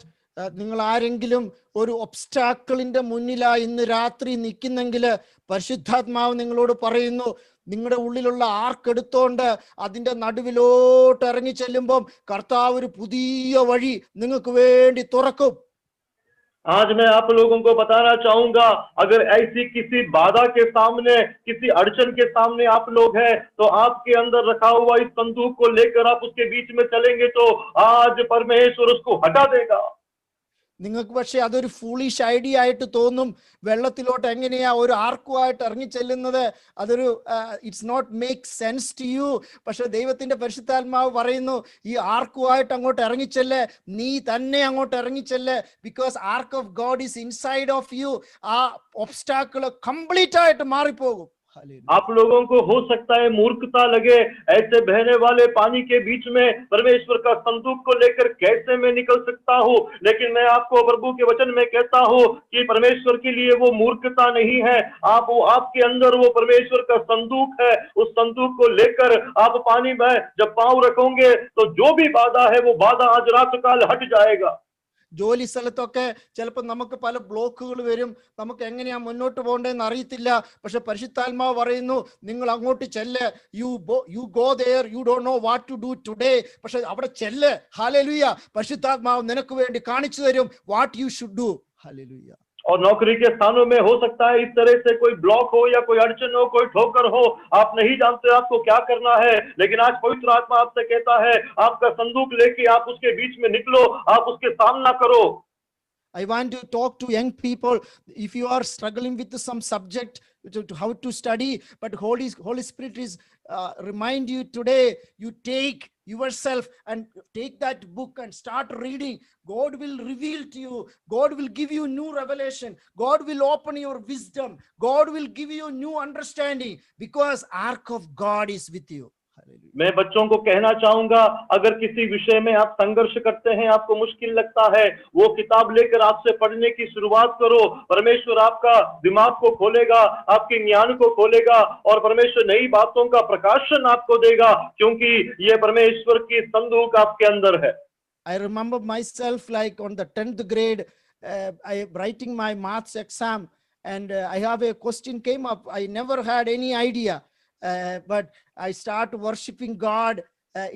നിങ്ങൾ ആരെങ്കിലും ഒരു ഒബ്സ്റ്റാക്കിളിന്റെ മുന്നിലായി ഇന്ന് രാത്രി നിൽക്കുന്നെങ്കിൽ പരിശുദ്ധാത്മാവ് നിങ്ങളോട് പറയുന്നു, നിങ്ങളുടെ ഉള്ളിലുള്ള ആർക്ക് എടുത്തോണ്ട് അതിന്റെ നടുവിലോട്ട് ഇറങ്ങി ചെല്ലുമ്പം കർത്താവ് ഒരു പുതിയ വഴി നിങ്ങൾക്ക് വേണ്ടി തുറക്കും. आज मैं आप लोगों को बताना चाहूंगा, अगर ऐसी किसी बाधा के सामने, किसी अड़चन के सामने आप लोग हैं, तो आपके अंदर रखा हुआ इस संदूक को लेकर आप उसके बीच में चलेंगे तो आज परमेश्वर उसको हटा देगा। നിങ്ങൾക്ക് പക്ഷെ അതൊരു ഫൂളിഷ് ഐഡിയ ആയിട്ട് തോന്നും. വെള്ളത്തിലോട്ട് എങ്ങനെയാ ഒരു ആർക്കുമായിട്ട് ഇറങ്ങി ചെല്ലുന്നത്? അതൊരു it's not make sense to you. പക്ഷെ ദൈവത്തിന്റെ പരിശുദ്ധാത്മാവ് പറയുന്നു, ഈ ആർക്കുമായിട്ട് അങ്ങോട്ട് ഇറങ്ങിച്ചെല്ല്, നീ തന്നെ അങ്ങോട്ട് ഇറങ്ങിച്ചെല്ല്. Because ark of God is inside of you. ആ ഒബ്സ്റ്റാക്കിൾ കംപ്ലീറ്റ് ആയിട്ട് മാറിപ്പോകും. आप लोगों को हो सकता है मूर्खता लगे, ऐसे बहने वाले पानी के बीच में परमेश्वर का संदूक को लेकर कैसे मैं निकल सकता हूँ, लेकिन मैं आपको प्रभु के वचन में कहता हूँ कि परमेश्वर के लिए वो मूर्खता नहीं है। आपके अंदर वो परमेश्वर का संदूक है। उस संदूक को लेकर आप पानी में जब पांव रखोगे तो जो भी बाधा है वो बाधा आज रात काल हट जाएगा। ജോലി സ്ഥലത്തൊക്കെ ചിലപ്പോൾ നമുക്ക് പല ബ്ലോക്കുകൾ വരും, നമുക്ക് എങ്ങനെയാ മുന്നോട്ട് പോകേണ്ടതെന്ന് അറിയത്തില്ല. പക്ഷെ പരിശുദ്ധാത്മാവ് പറയുന്നു, നിങ്ങൾ അങ്ങോട്ട് ചെല്ല്. You go there, you don't know what to do today. പക്ഷെ അവിടെ ചെല്ല്. ഹല്ലേലൂയ. പരിശുദ്ധാത്മാവ് നിനക്ക് വേണ്ടി കാണിച്ചു തരും what you should do. Hallelujah. और नौकरी के स्थानों में हो सकता है इस तरह से कोई ब्लॉक हो या कोई अड़चन हो, कोई ठोकर हो, आप नहीं जानते आपको क्या करना है, लेकिन आज पवित्र आत्मा आपसे कहता है, आपका संदूक लेके आप उसके बीच में निकलो, आप उसके सामना करो। I want to talk to young people. If you are struggling with some subject, to how to study, but Holy Spirit is remind you today, you take yourself and take that book and start reading. God will reveal to you. God will give you new revelation. God will open your wisdom. God will give you new understanding, because ark of God is with you. मैं बच्चों को कहना चाहूंगा, अगर किसी विषय में आप संघर्ष करते हैं, आपको मुश्किल लगता है, वो किताब लेकर आपसे पढ़ने की शुरुआत करो। परमेश्वर आपका दिमाग को खोलेगा, आपके ज्ञान को खोलेगा और परमेश्वर नई बातों का प्रकाशन आपको देगा, क्योंकि ये परमेश्वर की संदूक आपके अंदर है। I remember myself like on the 10th grade, I am writing my maths exam, and I have a question came up. I never had any idea. But I start worshiping God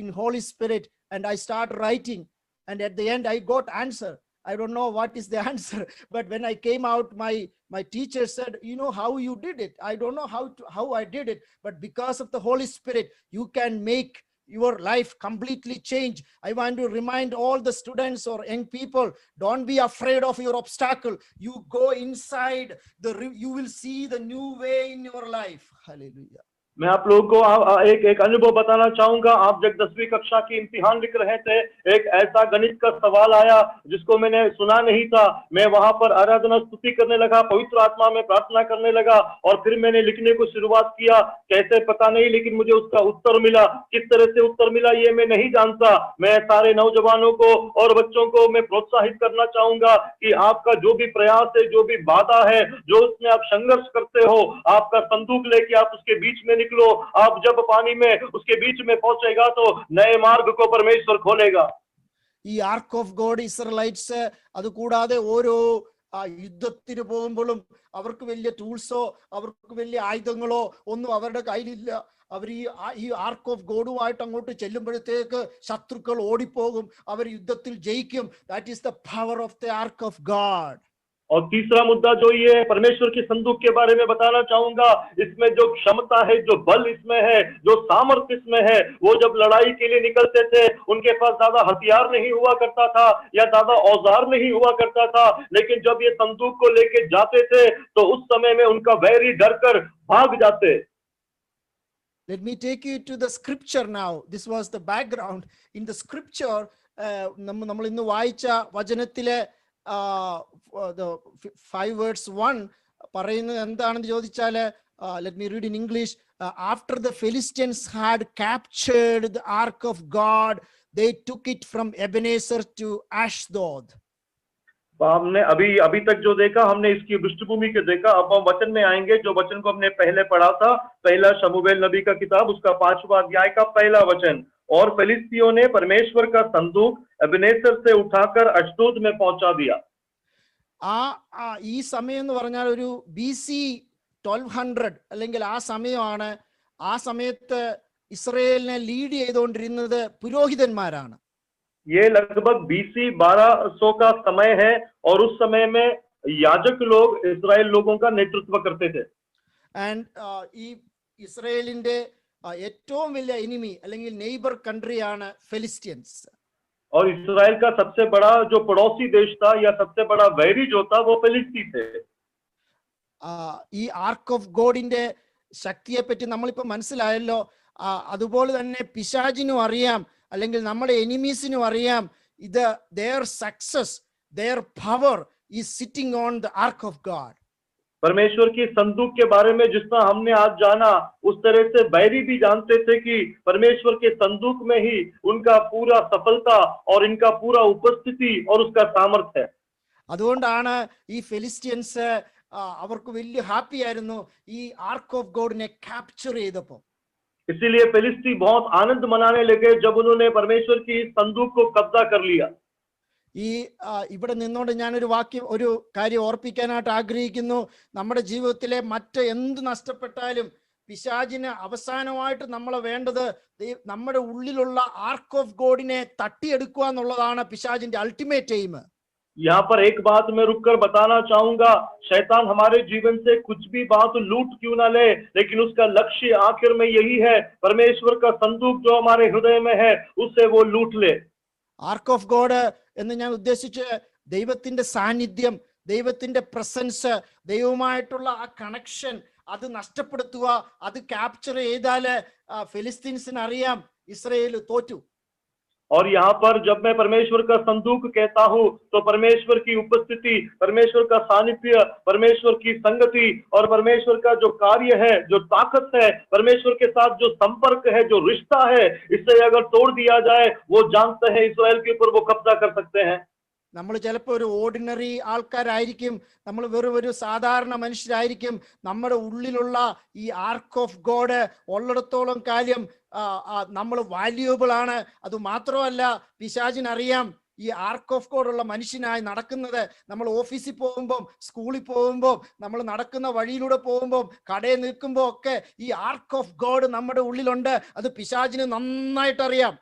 in Holy Spirit, and I start writing, and at the end I got answer. I don't know what is the answer, but when I came out, my teacher said, you know how you did it. I don't know how I did it, but because of the Holy Spirit, you can make your life completely change. I want to remind all the students or young people, don't be afraid of your obstacle. You go inside you will see the new way in your life. Hallelujah. मैं आप लोगों को एक अनुभव बताना चाहूंगा। आप जब 10वीं कक्षा की इम्तिहान लिख रहे थे, एक ऐसा गणित का सवाल आया जिसको मैंने सुना नहीं था। मैं वहां पर आराधना स्तुति करने लगा, पवित्र आत्मा में प्रार्थना करने लगा और फिर मैंने लिखने को शुरुआत किया। कैसे पता नहीं, लेकिन मुझे उसका उत्तर मिला। किस तरह से उत्तर मिला ये मैं नहीं जानता। मैं सारे नौजवानों को और बच्चों को मैं प्रोत्साहित करना चाहूंगा कि आपका जो भी प्रयास है, जो भी बाधा है, जो उसमें आप संघर्ष करते हो, आपका संदूक लेके आप उसके बीच में निकलो। आप जब पानी में उसके बीच में पहुंचेगा तो नए मार्ग को परमेश्वर खोलेगा। ഈ ആർക്ക് ഓഫ് ഗോഡ് ഇസ്രായേലൈറ്റ്സ് അത് കൂടാതെ ഓരോ യുദ്ധത്തിന് പോകുമ്പോഴും അവർക്ക് വലിയ ടൂൾസോ അവർക്ക് വലിയ ആയുധങ്ങളോ ഒന്നും അവരുടെ കയ്യിലില്ല. അവർ ഈ ആർക്ക് ഓഫ് ഗോഡുമായിട്ട് അങ്ങോട്ട് ചെല്ലുമ്പോഴത്തേക്ക് ശത്രുക്കൾ ഓടിപ്പോകും, അവർ യുദ്ധത്തിൽ ജയിക്കും. That is the power of the arc of God. और तीसरा मुद्दा जो ये परमेश्वर के संदूक के बारे में बताना चाहूंगा, इसमें जो क्षमता है, जो बल इसमें है, जो सामर्थ्य इसमें है, वो जब लड़ाई के लिए निकलते थे उनके पास ज्यादा हथियार नहीं हुआ करता था या ज्यादा औजार नहीं हुआ करता था, लेकिन जब ये संदूक को लेके जाते थे तो उस समय में उनका वैरी डर कर भाग जाते. Let me take you to the scripture now. This was the background. In the scripture, നമ്മൾ ഇന്ന് വായിച്ച വചനത്തിലെ the 5 verse 1 പറയുന്നത് എന്താണെന്ന് ചോദിച്ചാൽ, let me read in English. After the Philistines had captured the ark of God, they took it from Ebenezer to Ashdod. हमने अभी तक जो देखा, हमने इसकी पृष्ठभूमि के देखा. अब हम वचन में आएंगे, जो वचन को हमने पहले पढ़ा था, पहला शमूएल नबी का किताब, उसका 5वां अध्याय का पहला वचन. और फिलिस्तियों ने परमेश्वर का संदूक एबेनेजर से उठाकर अश्दोद में पहुंचा दिया. ഈ സമയം എന്ന് പറഞ്ഞാൽ ഒരു BC 1200 അല്ലെങ്കിൽ ആ സമയമാണ്. ആ സമയത്ത് ഇസ്രയേലിനെ ലീഡ് ചെയ്തുകൊണ്ടിരുന്നത് പുരോഹിതന്മാരാണ്. ये लगभग BC 1200 का समय है और उस समय में याजक लोग इस्राएल लोगों का नेतृत्व करते थे. ആൻഡ് ഈ ഇസ്രയേലിന്റെ ഏറ്റവും വലിയ എനിമി അല്ലെങ്കിൽ നെയ്ബർ കൺട്രിയാണ് ഫെലിസ്റ്റിയൻസ്. और इस्राएल का सबसे बड़ा जो पड़ोसी देश था या सबसे बड़ा वैरी जो था वो फिलिस्ती थे. ഈ ആർക്ക് ഓഫ് ഗോഡിന്റെ ശക്തിയെ പറ്റി നമ്മളിപ്പോ മനസ്സിലായല്ലോ. അതുപോലെ തന്നെ പിശാചിനും അറിയാം, അല്ലെങ്കിൽ നമ്മുടെ എനിമീസിനും അറിയാം, ഇത് their success, their power is sitting on the ark of God. परमेश्वर की संदूक के बारे में जितना हमने आज जाना, उस तरह से बैरी भी जानते थे कि परमेश्वर के संदूक में ही उनका पूरा सफलता और इनका पूरा उपस्थिति और उसका सामर्थ्य है. അതുകൊണ്ടാണ് ഈ ഫെലിസ്റ്റിയൻസ് അവർക്ക് വലിയ ഹാപ്പി ആയിരുന്നു ഈ ആർക്ക് ഓഫ് ഗോഡിനെ ക്യാപ്ചർ ചെയ്തപ്പോ. इसीलिए फिलिस्ती बहुत आनंद मनाने लगे जब उन्होंने परमेश्वर की संदूक को कब्जा कर लिया. ഈ ഇവിടെ നിന്നുകൊണ്ട് ഒരു കാര്യം ഓർപ്പിക്കാനായിട്ട് ആഗ്രഹിക്കുന്നു. നമ്മുടെ ജീവിതത്തിലെ മറ്റ് എന്ത് നഷ്ടപ്പെട്ടാലും പിശാചിന് അവസാനമായിട്ട് നമ്മളെ വേണ്ടത് നമ്മുടെ ഉള്ളിലുള്ള ആർക്ക് ഓഫ് ഗോഡിനെ തട്ടിയെടുക്കുക എന്നുള്ളതാണ് പിശാചിന്റെ അൾട്ടിമേറ്റ് എയിം. यहाँ पर एक बात मैं रुककर बताना चाहूंगा, शैतान हमारे जीवन से कुछ भी बात लूट क्यों ना ले, लेकिन उसका लक्ष्य आखिर में यही है, परमेश्वर का संदूक जो हमारे हृदय में है उससे वो लूट ले. ആർക്ക് ഓഫ് ഗോഡ് എന്ന് ഞാൻ ഉദ്ദേശിച്ച് ദൈവത്തിന്റെ സാന്നിധ്യം, ദൈവത്തിന്റെ പ്രസൻസ്, ദൈവവുമായിട്ടുള്ള ആ കണക്ഷൻ അത് നഷ്ടപ്പെടുത്തുക. അത് ക്യാപ്ചർ ചെയ്താല് ഫിലിസ്തീൻസിന് അറിയാം ഇസ്രയേൽ തോറ്റു. और यहाँ पर जब मैं परमेश्वर का संदूक कहता हूँ तो परमेश्वर की उपस्थिति, परमेश्वर का सानिध्य, परमेश्वर की संगति और परमेश्वर का जो कार्य है, जो ताकत है, परमेश्वर के साथ जो संपर्क है, जो रिश्ता है, इससे अगर तोड़ दिया जाए, वो जानते हैं इस्राएल के ऊपर वो कब्जा कर सकते हैं. നമ്മൾ ചിലപ്പോൾ ഒരു ഓർഡിനറി ആൾക്കാരായിരിക്കും, നമ്മൾ വെറും ഒരു സാധാരണ മനുഷ്യരായിരിക്കും. നമ്മുടെ ഉള്ളിലുള്ള ഈ ആർക്ക് ഓഫ് ഗോഡ് ഉള്ളിടത്തോളം കാലം നമ്മൾ വാല്യൂബിൾ ആണ്. അത് മാത്രമല്ല പിശാചിനറിയാം ഈ ആർക്ക് ഓഫ് ഗോഡ് ഉള്ള മനുഷ്യനായി നടക്കുന്നത്. നമ്മൾ ഓഫീസിൽ പോകുമ്പോൾ, സ്കൂളിൽ പോകുമ്പോൾ, നമ്മൾ നടക്കുന്ന വഴിയിലൂടെ പോകുമ്പോൾ, കടയിൽ നിൽക്കുമ്പോൾ ഒക്കെ ഈ ആർക്ക് ഓഫ് ഗോഡ് നമ്മുടെ ഉള്ളിലുണ്ട്. അത് പിശാചിന് നന്നായിട്ട് അറിയാം.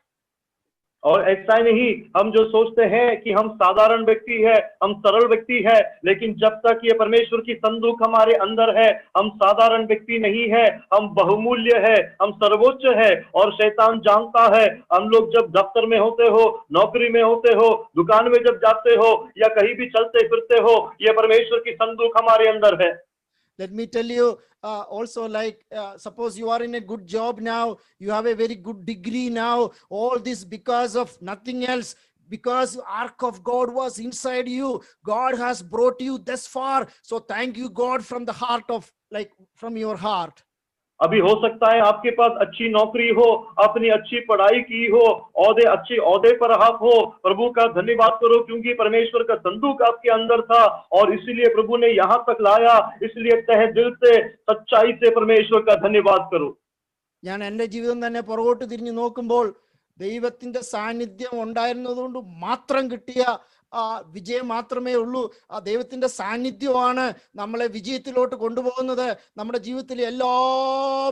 और ऐसा नहीं, हम जो सोचते हैं कि हम साधारण व्यक्ति है, हम सरल व्यक्ति है, लेकिन जब तक ये परमेश्वर की संदूक हमारे अंदर है, हम साधारण व्यक्ति नहीं है, हम बहुमूल्य है, हम सर्वोच्च है. और शैतान जानता है, हम लोग जब दफ्तर में होते हो, नौकरी में होते हो, दुकान में जब जाते हो या कहीं भी चलते फिरते हो, ये परमेश्वर की संदूक हमारे अंदर है. Let me tell you also, like suppose you are in a good job now, you have a very good degree now, all this because of nothing else, because ark of God was inside you. God has brought you this far, so thank you God from the heart of, like from your heart. अभी हो सकता है आपके पास अच्छी नौकरी हो, अपनी अच्छी पढ़ाई की हो, अच्छे औहदे पर आप हो, प्रभु का धन्यवाद करो क्योंकि परमेश्वर का संदूक आपके अंदर था और इसीलिए प्रभु ने यहाँ तक लाया. इसलिए तहे दिल से, सच्चाई से परमेश्वर का धन्यवाद करो. ഞാൻ എൻ്റെ ജീവിതം തന്നെ പുറകോട്ട് തിരിഞ്ഞു നോക്കുമ്പോൾ ദൈവത്തിന്റെ സാന്നിധ്യം ഉണ്ടായിരുന്നതുകൊണ്ട് മാത്രം കിട്ടിയ വിജയം മാത്രമേ ഉള്ളൂ. ആ ദൈവത്തിന്റെ സാന്നിധ്യമാണ് നമ്മളെ വിജയത്തിലോട്ട് കൊണ്ടുപോകുന്നത്. നമ്മുടെ ജീവിതത്തിലെ എല്ലാ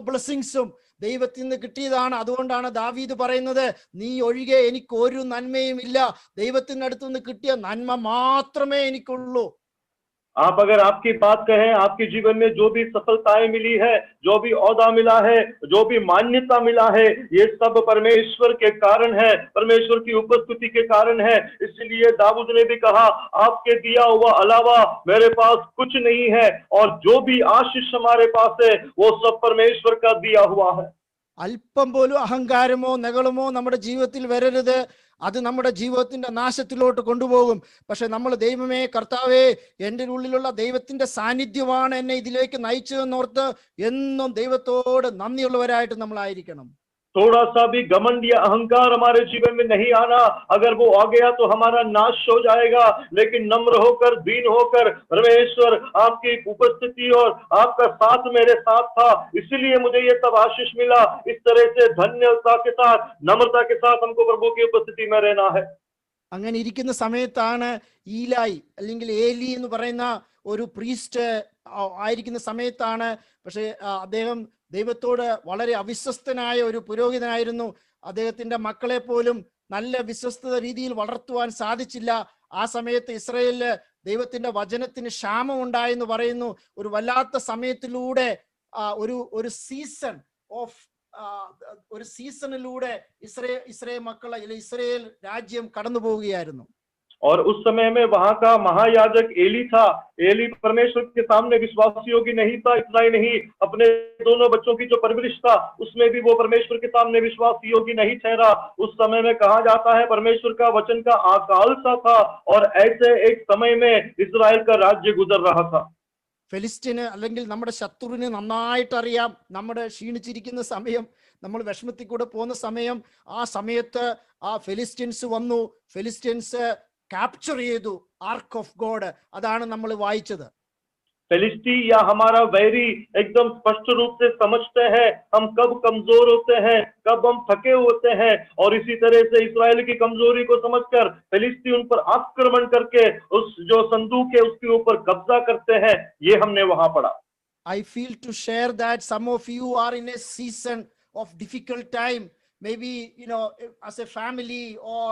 ബ്ലെസ്സിങ്സും ദൈവത്തിൽ നിന്ന് കിട്ടിയതാണ്. അതുകൊണ്ടാണ് ദാവീദ് പറയുന്നത്, നീ ഒഴികെ എനിക്ക് ഒരു നന്മയും ഇല്ല. ദൈവത്തിന്റെ അടുത്ത് നിന്ന് കിട്ടിയ നന്മ മാത്രമേ എനിക്കുള്ളൂ. आप अगर आपकी बात कहें, आपके जीवन में जो भी सफलताएं मिली है, जो भी औदा मिला है, जो भी मान्यता मिला है, ये सब परमेश्वर के कारण है, परमेश्वर की उपस्थिति के कारण है. इसलिए दाऊद ने भी कहा, आपके दिया हुआ अलावा मेरे पास कुछ नहीं है, और जो भी आशीष हमारे पास है वो सब परमेश्वर का दिया हुआ है. അല്പം പോലും അഹങ്കാരമോ നകളമോ നമ്മുടെ ജീവിതത്തിൽ വരരുത്. അത് നമ്മുടെ ജീവിതത്തിന്റെ നാശത്തിലോട്ട് കൊണ്ടുപോകും. പക്ഷെ നമ്മൾ ദൈവമേ, കർത്താവേ, എൻ്റെ ഉള്ളിലുള്ള ദൈവത്തിന്റെ സാന്നിധ്യമാണ് എന്നെ ഇതിലേക്ക് നയിച്ചതെന്നോർത്ത് എന്നും ദൈവത്തോട് നന്ദിയുള്ളവരായിട്ട് നമ്മളായിരിക്കണം. थोड़ा सा भी घमंड या अहंकार हमारे जीवन में नहीं आना. अगर वो आ गया तो हमारा नाश हो जाएगा. लेकिन नम्र होकर, दीन होकर, परमेश्वर आपकी उपस्थिति और आपका साथ मेरे साथ था, इसलिए मुझे ये सब आशीष मिला. इस तरह से धन्यता के साथ, नम्रता के साथ हमको प्रभु की उपस्थिति में रहना है. അങ്ങനെ ഇരിക്കുന്ന സമയത്താണ് ഈലായി അല്ലെങ്കിൽ ഏലി എന്ന് പറയുന്ന ഒരു പ്രീസ്റ്റ് ആയിരിക്കുന്ന സമയത്താണ്. പക്ഷെ അദ്ദേഹം ദൈവത്തോട് വളരെ അവിശ്വസ്തനായ ഒരു പുരോഹിതനായിരുന്നു. അദ്ദേഹത്തിന്റെ മക്കളെ പോലും നല്ല വിശ്വസ്ത രീതിയിൽ വളർത്തുവാൻ സാധിച്ചില്ല. ആ സമയത്ത് ഇസ്രായേലില് ദൈവത്തിന്റെ വചനത്തിന് ക്ഷാമം ഉണ്ടായെന്ന് പറയുന്നു. ഒരു വല്ലാത്ത സമയത്തിലൂടെ ഒരു സീസൺ ഓഫ് ഒരു സീസണിലൂടെ ഇസ്രായേൽ മക്കളെ ഇസ്രായേൽ രാജ്യം കടന്നു പോവുകയായിരുന്നു. और उस समय में वहां का महायाजक एली था. एली परमेश्वर के सामने विश्वास योग्य नहीं था. इतना ही नहीं, अपने दोनों बच्चों की जो परवरिश था उसमें भी वो परमेश्वर के सामने विश्वास योग्य नहीं ठहरा. उस समय में कहा जाता है परमेश्वर का वचन का अकाल सा था, और ऐसे एक समय में इस्राएल का राज्य गुजर रहा था. ഫെലിസ്റ്റിന് അല്ലെങ്കിൽ നമ്മുടെ ശത്രുവിന് നന്നായിട്ടറിയാം നമ്മുടെ ക്ഷീണിച്ചിരിക്കുന്ന സമയം, നമ്മൾ വിഷമത്തിൽ കൂടെ പോകുന്ന സമയം. ആ സമയത്ത് ആ ഫെലിസ്റ്റിൻസ് വന്നു, ഫെലിസ്റ്റിൻസ് ക്യാപ്ചർ ചെയ്തു ആർക്ക് ഓഫ് ഗോഡ്. അതാണ് നമ്മൾ വായിച്ചത്. फिलिस्ती या हमारा वैरी एकदम स्पष्ट रूप से समझते हैं हम कब कमजोर होते हैं, कब हम थके होते हैं, और इसी तरह से इस्राएल की कमजोरी को समझकर फिलिस्ती उन पर आक्रमण करके उस जो संदूक है उसके ऊपर कब्जा करते हैं. ये हमने वहां पढ़ा. I feel to share that some of you are in a season of difficult time, maybe as a family, or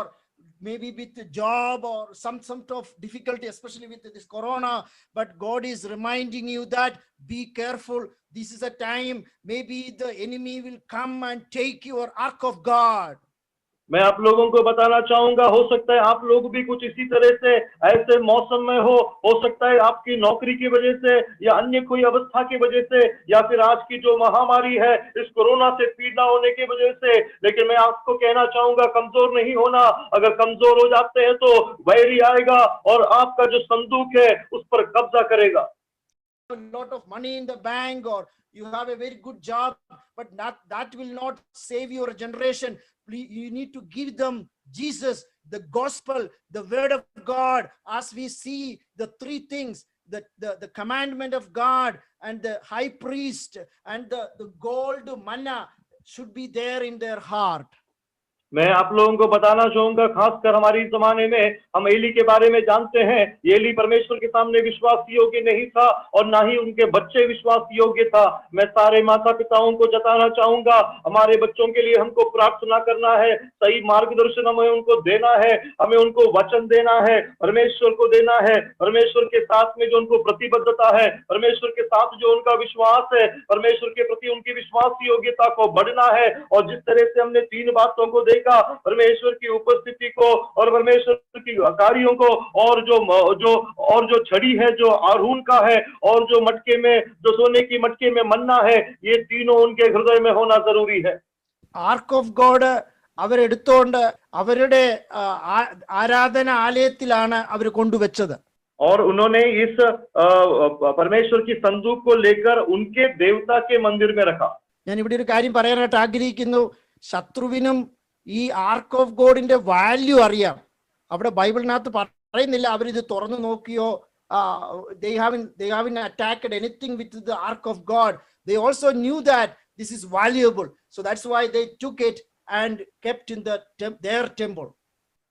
maybe with a job, or some sort of difficulty, especially with this corona. But God is reminding you that be careful. This is a time maybe the enemy will come and take your ark of God. मैं आप लोगों को बताना चाहूंगा, हो सकता है आप लोग भी कुछ इसी तरह से ऐसे मौसम में हो सकता है आपकी नौकरी की वजह से या अन्य कोई अवस्था की वजह से, या फिर आज की जो महामारी है इस कोरोना से पीड़ा होने की वजह से. लेकिन मैं आपको कहना चाहूंगा, कमजोर नहीं होना. अगर कमजोर हो जाते हैं तो वैरी आएगा और आपका जो संदूक है उस पर कब्जा करेगा. A lot of money in the bank, or you have a very good job, but that will not save your generation. You need to give them Jesus, the gospel, the word of God. As we see the three things, the commandment of God, and the high priest, and the gold manna should be there in their heart. मैं आप लोगों को बताना चाहूंगा, खासकर हमारे इस जमाने में हम एली के बारे में जानते हैं. एली परमेश्वर के सामने विश्वास योग्य नहीं था, और ना ही उनके बच्चे विश्वास योग्य था. मैं सारे माता पिताओं को जताना चाहूंगा, हमारे बच्चों के लिए हमको प्रार्थना करना है, सही मार्गदर्शन हमें उनको देना है, हमें उनको वचन देना है, परमेश्वर को देना है. परमेश्वर के साथ में जो उनको प्रतिबद्धता है, परमेश्वर के साथ जो उनका विश्वास है, परमेश्वर के प्रति उनकी विश्वास योग्यता को बढ़ना है. और जिस तरह से हमने तीन बातों को परमेश्वर की उपस्थिति को और परमेश्वर की कार्यों को, और जो छड़ी है जो आरून का है, और जो मटके में जो सोने की मटके में मन्ना है, ये तीनों उनके हृदय में होना जरूरी है. ആർക്ക് ഓഫ് ഗോഡ് അവരെടുത്തോണ്ട് അവരുടെ ആരാധന ആലയത്തിലാണ് അവർ കൊണ്ടുവച്ചത്. और उन्होंने इस परमेश्वर की संदूक को लेकर उनके देवता के मंदिर में रखा. ഞാൻ ഇവിടെ ഒരു കാര്യം പറയാനായിട്ട് ആഗ്രഹിക്കുന്നു. ശത്രുവിനും ഈ ആർക്ക് ഓഫ് ഗോഡിന്റെ വാല്യൂ അറിയാം. അവിടെ ബൈബിളിനകത്ത് പറയുന്നില്ല അവരിത് തുറന്നു നോക്കിയോ, they haven't attacked anything with the ark of God. They also knew that this is valuable, so that's why they took it and kept in their temple.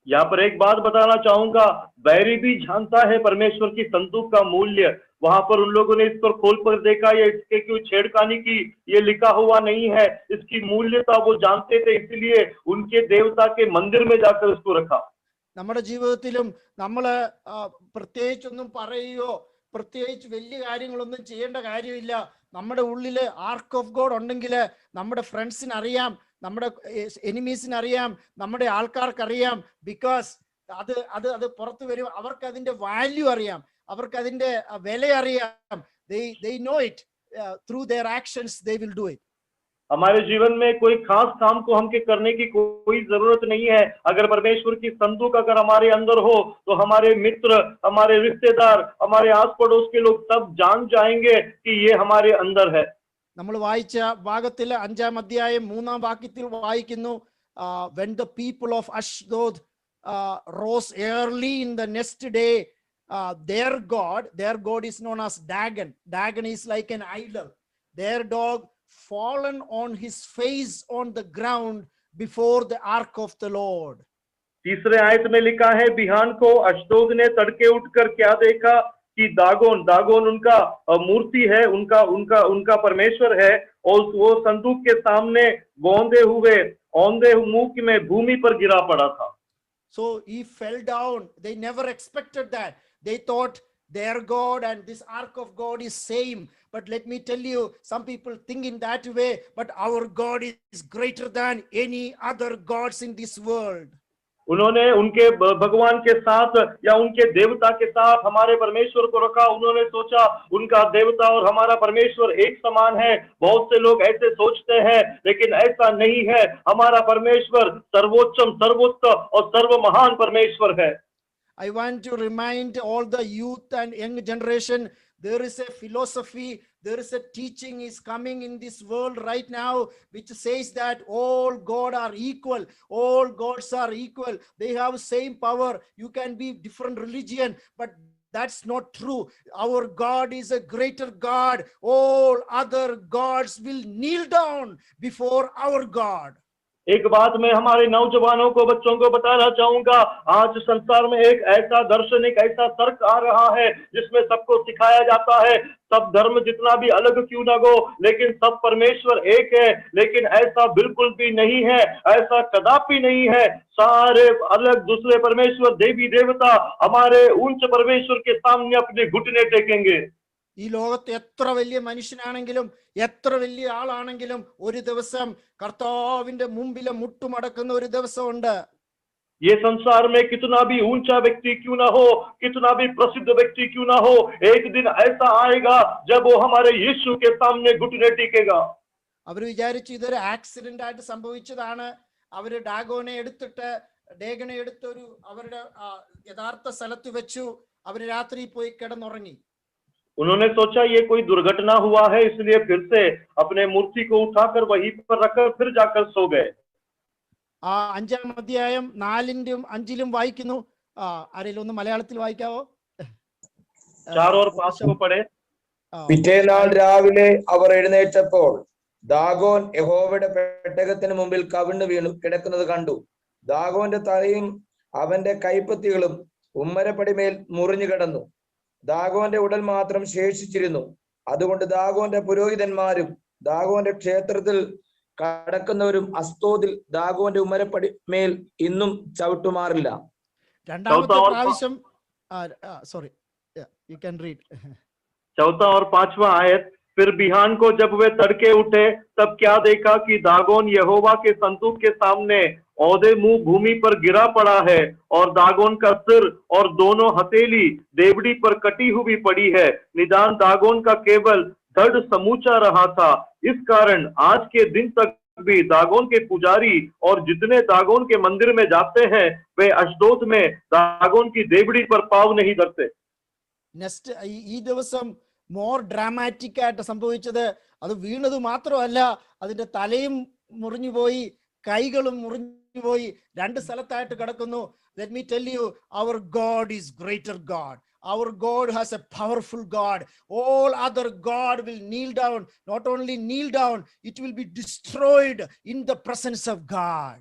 यहाँ पर एक बात बताना चाहूंगा, बैरी भी जानता है परमेश्वर की संदूक का मूल्य। वहां पर उन लोगों ने इस पर खोल कर देखा, ये इसके क्यों छेड़खानी की, ये लिखा हुआ नहीं है, इसकी मूल्यता वो जानते थे, इसलिए उनके देवता के मंदिर में जाकर उसको रखा। നമ്മുടെ ജീവിതത്തിലും നമ്മള് പ്രത്യേകിച്ചൊന്നും പറയുകയോ പ്രത്യേകിച്ച് വലിയ കാര്യങ്ങളൊന്നും ചെയ്യേണ്ട കാര്യമില്ല. നമ്മുടെ ഉള്ളില് ആർക്ക് ഓഫ് ഗോഡ് ഉണ്ടെങ്കിൽ നമ്മുടെ ഫ്രണ്ട്സിന് അറിയാം, നമ്മുടെ എനിമീസിന് അറിയാം, നമ്മുടെ ആൾക്കാർക്ക് അറിയാം. ബിക്കോസ് അത് അത് അത് പുറത്തു വരും. അവർക്ക് അതിന്റെ വാല്യൂ അറിയാം, അവർക്ക് അതിന്റെ വില അറിയാം. they know it through their actions they will do it. हमारे जीवन में कोई खास काम को हमके करने की कोई जरूरत नहीं है। अगर परमेश्वर की संदूक अगर हमारे अंदर हो तो हमारे मित्र, हमारे रिश्तेदार, हमारे आस पड़ोस के लोग सब जान जाएंगे कि ये हमारे अंदर है। നമ്മൾ വായിച്ച ഭാഗത്തിൽ 5-ാം അധ്യായം 3-ാം വാക്യത്തിൽ വായിക്കുന്നു, when the people of Ashdod rose early in the next day, their god is known as Dagon. Dagon is like an idol. Their dog fallen on his face on the ground before the ark of the Lord. तीसरे आयत में लिखा है, बिहान को अशदोद ने तड़के उठकर क्या देखा कि दागोन उनका मूर्ति है, उनका परमेश्वर है, और वो संदूक के सामने औंधे मुंह में भूमि पर गिरा पड़ा था। So he fell down. They never expected that. They thought their God and this ark of God is same. But let me tell you, some people think in that way, but our God is greater than any other gods in this world. उन्होंने उनके भगवान के साथ या उनके देवता के साथ हमारे परमेश्वर को रखा। उन्होंने सोचा उनका देवता और हमारा परमेश्वर एक समान है। बहुत से लोग ऐसे सोचते हैं, लेकिन ऐसा नहीं है। हमारा परमेश्वर सर्वोच्चम, सर्वोत्तम और सर्व महान परमेश्वर है। I want to remind all the youth and young generation, there is a philosophy, there is a teaching is coming in this world right now, which says that all God are equal, all gods are equal, they have same power. You can be different religion, but that's not true. Our God is a greater God. All other gods will kneel down before our God. एक बात मैं हमारे नौजवानों को, बच्चों को बताना चाहूंगा, आज संसार में एक ऐसा दर्शन, एक ऐसा तर्क आ रहा है जिसमें सबको सिखाया जाता है, सब धर्म जितना भी अलग क्यों ना हो, लेकिन सब परमेश्वर एक है। लेकिन ऐसा बिल्कुल भी नहीं है, ऐसा कदापि नहीं है। सारे अलग दूसरे परमेश्वर, देवी देवता हमारे ऊंच परमेश्वर के सामने अपने घुटने टेकेंगे। ഈ ലോകത്ത് എത്ര വലിയ മനുഷ്യനാണെങ്കിലും എത്ര വലിയ ആളാണെങ്കിലും ഒരു ദിവസം കർത്താവിന്റെ മുമ്പിൽ മുട്ടുമടക്കുന്ന ഒരു ദിവസമുണ്ട്. ये संसार में कितना भी ऊंचा व्यक्ति क्यों ना हो, कितना भी प्रसिद्ध व्यक्ति क्यों ना हो, एक दिन ऐसा आएगा जब वो हमारे यीशु के सामने घुटने टेकेगा। അവർ വിചാരിച്ചു ഇതൊരു ആക്സിഡന്റ് ആയിട്ട് സംഭവിച്ചതാണ്. അവര് ഡാഗനെ എടുത്തൊരു അവരുടെ യഥാർത്ഥ സ്ഥലത്ത് വെച്ചു. അവര് രാത്രി പോയി കിടന്നുറങ്ങി. उन्होंने सोचा ये कोई दुर्घटना हुआ है, इसलिए फिर से अपने मूर्ति को उठाकर वहीं पर रखकर फिर जाकर सो गए। 5-ാം അധ്യായം 4-ലും 5-ലും വായിക്കുന്നു. ആരെങ്കിലും ഒന്ന് മലയാളത്തിൽ വായിക്കാവോ? 4 और 5 को पढ़े। പിറ്റേന്നാൾ രാവിലെ അവർ എഴുന്നേറ്റപ്പോൾ ദാഗോൻ യഹോവയുടെ പെട്ടകത്തിന് മുമ്പിൽ കവിണ്ണു വീണു കിടക്കുന്നത് കണ്ടു. ദാഗോന്റെ തലയും അവന്റെ കൈപ്പത്തികളും ഉമ്മരപ്പടിമേൽ മുറിഞ്ഞു കിടന്നു. ദാഗോന്റെ ഉടൽ മാത്രം ശേഷിച്ചിരുന്നു. അതുകൊണ്ട് ദാഗോന്റെ പുരോഹിതന്മാരും ദാഗോന്റെ ക്ഷേത്രത്തിൽ കടക്കുന്നവരും അസ്തോദിൽ ദാഗോന്റെ ഉമ്മരപ്പടിമേൽ ഇന്നും ചവിട്ടുമാറില്ല. രണ്ടാമത്തെ പ്രാവശ്യം സോറി യു ക്യാൻ റീഡ്. चौथा और 5वां आयत, फिर बिहान को जब वे तड़के उठे तब क्या देखा कि दागोन यहोवा के संदूक के सामने औधे मुंह भूमि पर गिरा पड़ा है, और दागोन का सिर और दोनों हथेली देवड़ी पर कटी हुई पड़ी है। निदान दागोन का केवल धड़ समूचा रहा था। इस कारण आज के दिन तक भी दागोन के पुजारी और जितने दागोन के मंदिर में जाते हैं वे अशदोद में दागोन की देवड़ी पर पाँव नहीं धरते। നെക്സ്റ്റ് ഈ ദിവസം മോർ ഡ്രാമാറ്റിക് ആയിട്ട് സംഭവിച്ചത്, അത് വീണത് മാത്രമല്ല, അതിന്റെ തലയും മുറിഞ്ഞുപോയി, കൈകളും മുറിഞ്ഞുപോയി, 2 സ്ഥലത്തായിട്ട് കിടക്കുന്നു. Let me tell you, our God is greater God. our God has a powerful God. All other God will kneel down. Not only kneel down, it will be destroyed in the presence of God.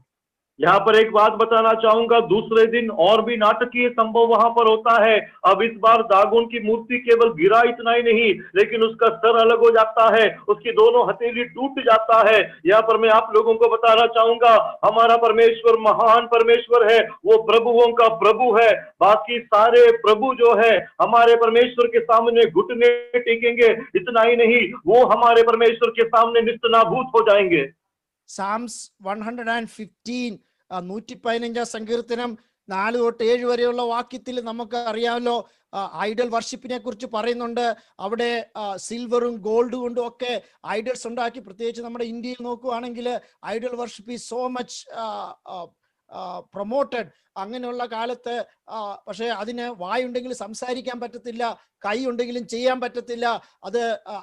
यहाँ पर एक बात बताना चाहूंगा, दूसरे दिन और भी नाटकीय संभव वहां पर होता है। अब इस बार दागोन की मूर्ति केवल गिरा इतना ही नहीं, लेकिन उसका सर अलग हो जाता है, उसकी दोनों हथेली टूट जाता है। यहाँ पर मैं आप लोगों को बताना चाहूंगा, हमारा परमेश्वर महान परमेश्वर है, वो प्रभुओं का प्रभु है। बाकी सारे प्रभु जो है हमारे परमेश्वर के सामने घुटने टेकेंगे, इतना ही नहीं, वो हमारे परमेश्वर के सामने निस्तनाभूत हो जाएंगे। Psalms 115 115 സങ്കീർത്തനം 4 തൊട്ട് 7 വരെയുള്ള വാക്യത്തിൽ നമുക്ക് അറിയാമല്ലോ, ഐഡൽ വർഷിപ്പിനെ കുറിച്ച് പറയുന്നുണ്ട്. അവിടെ സിൽവറും ഗോൾഡ് കൊണ്ടും ഒക്കെ ഐഡൽസ് ഉണ്ടാക്കി. പ്രത്യേകിച്ച് നമ്മുടെ ഇന്ത്യയിൽ നോക്കുകയാണെങ്കിൽ idol worship is so much promoted. അങ്ങനെയുള്ള കാലത്ത് പക്ഷെ അതിന് വായുണ്ടെങ്കിൽ സംസാരിക്കാൻ പറ്റത്തില്ല, കൈ ഉണ്ടെങ്കിലും ചെയ്യാൻ പറ്റത്തില്ല. അത്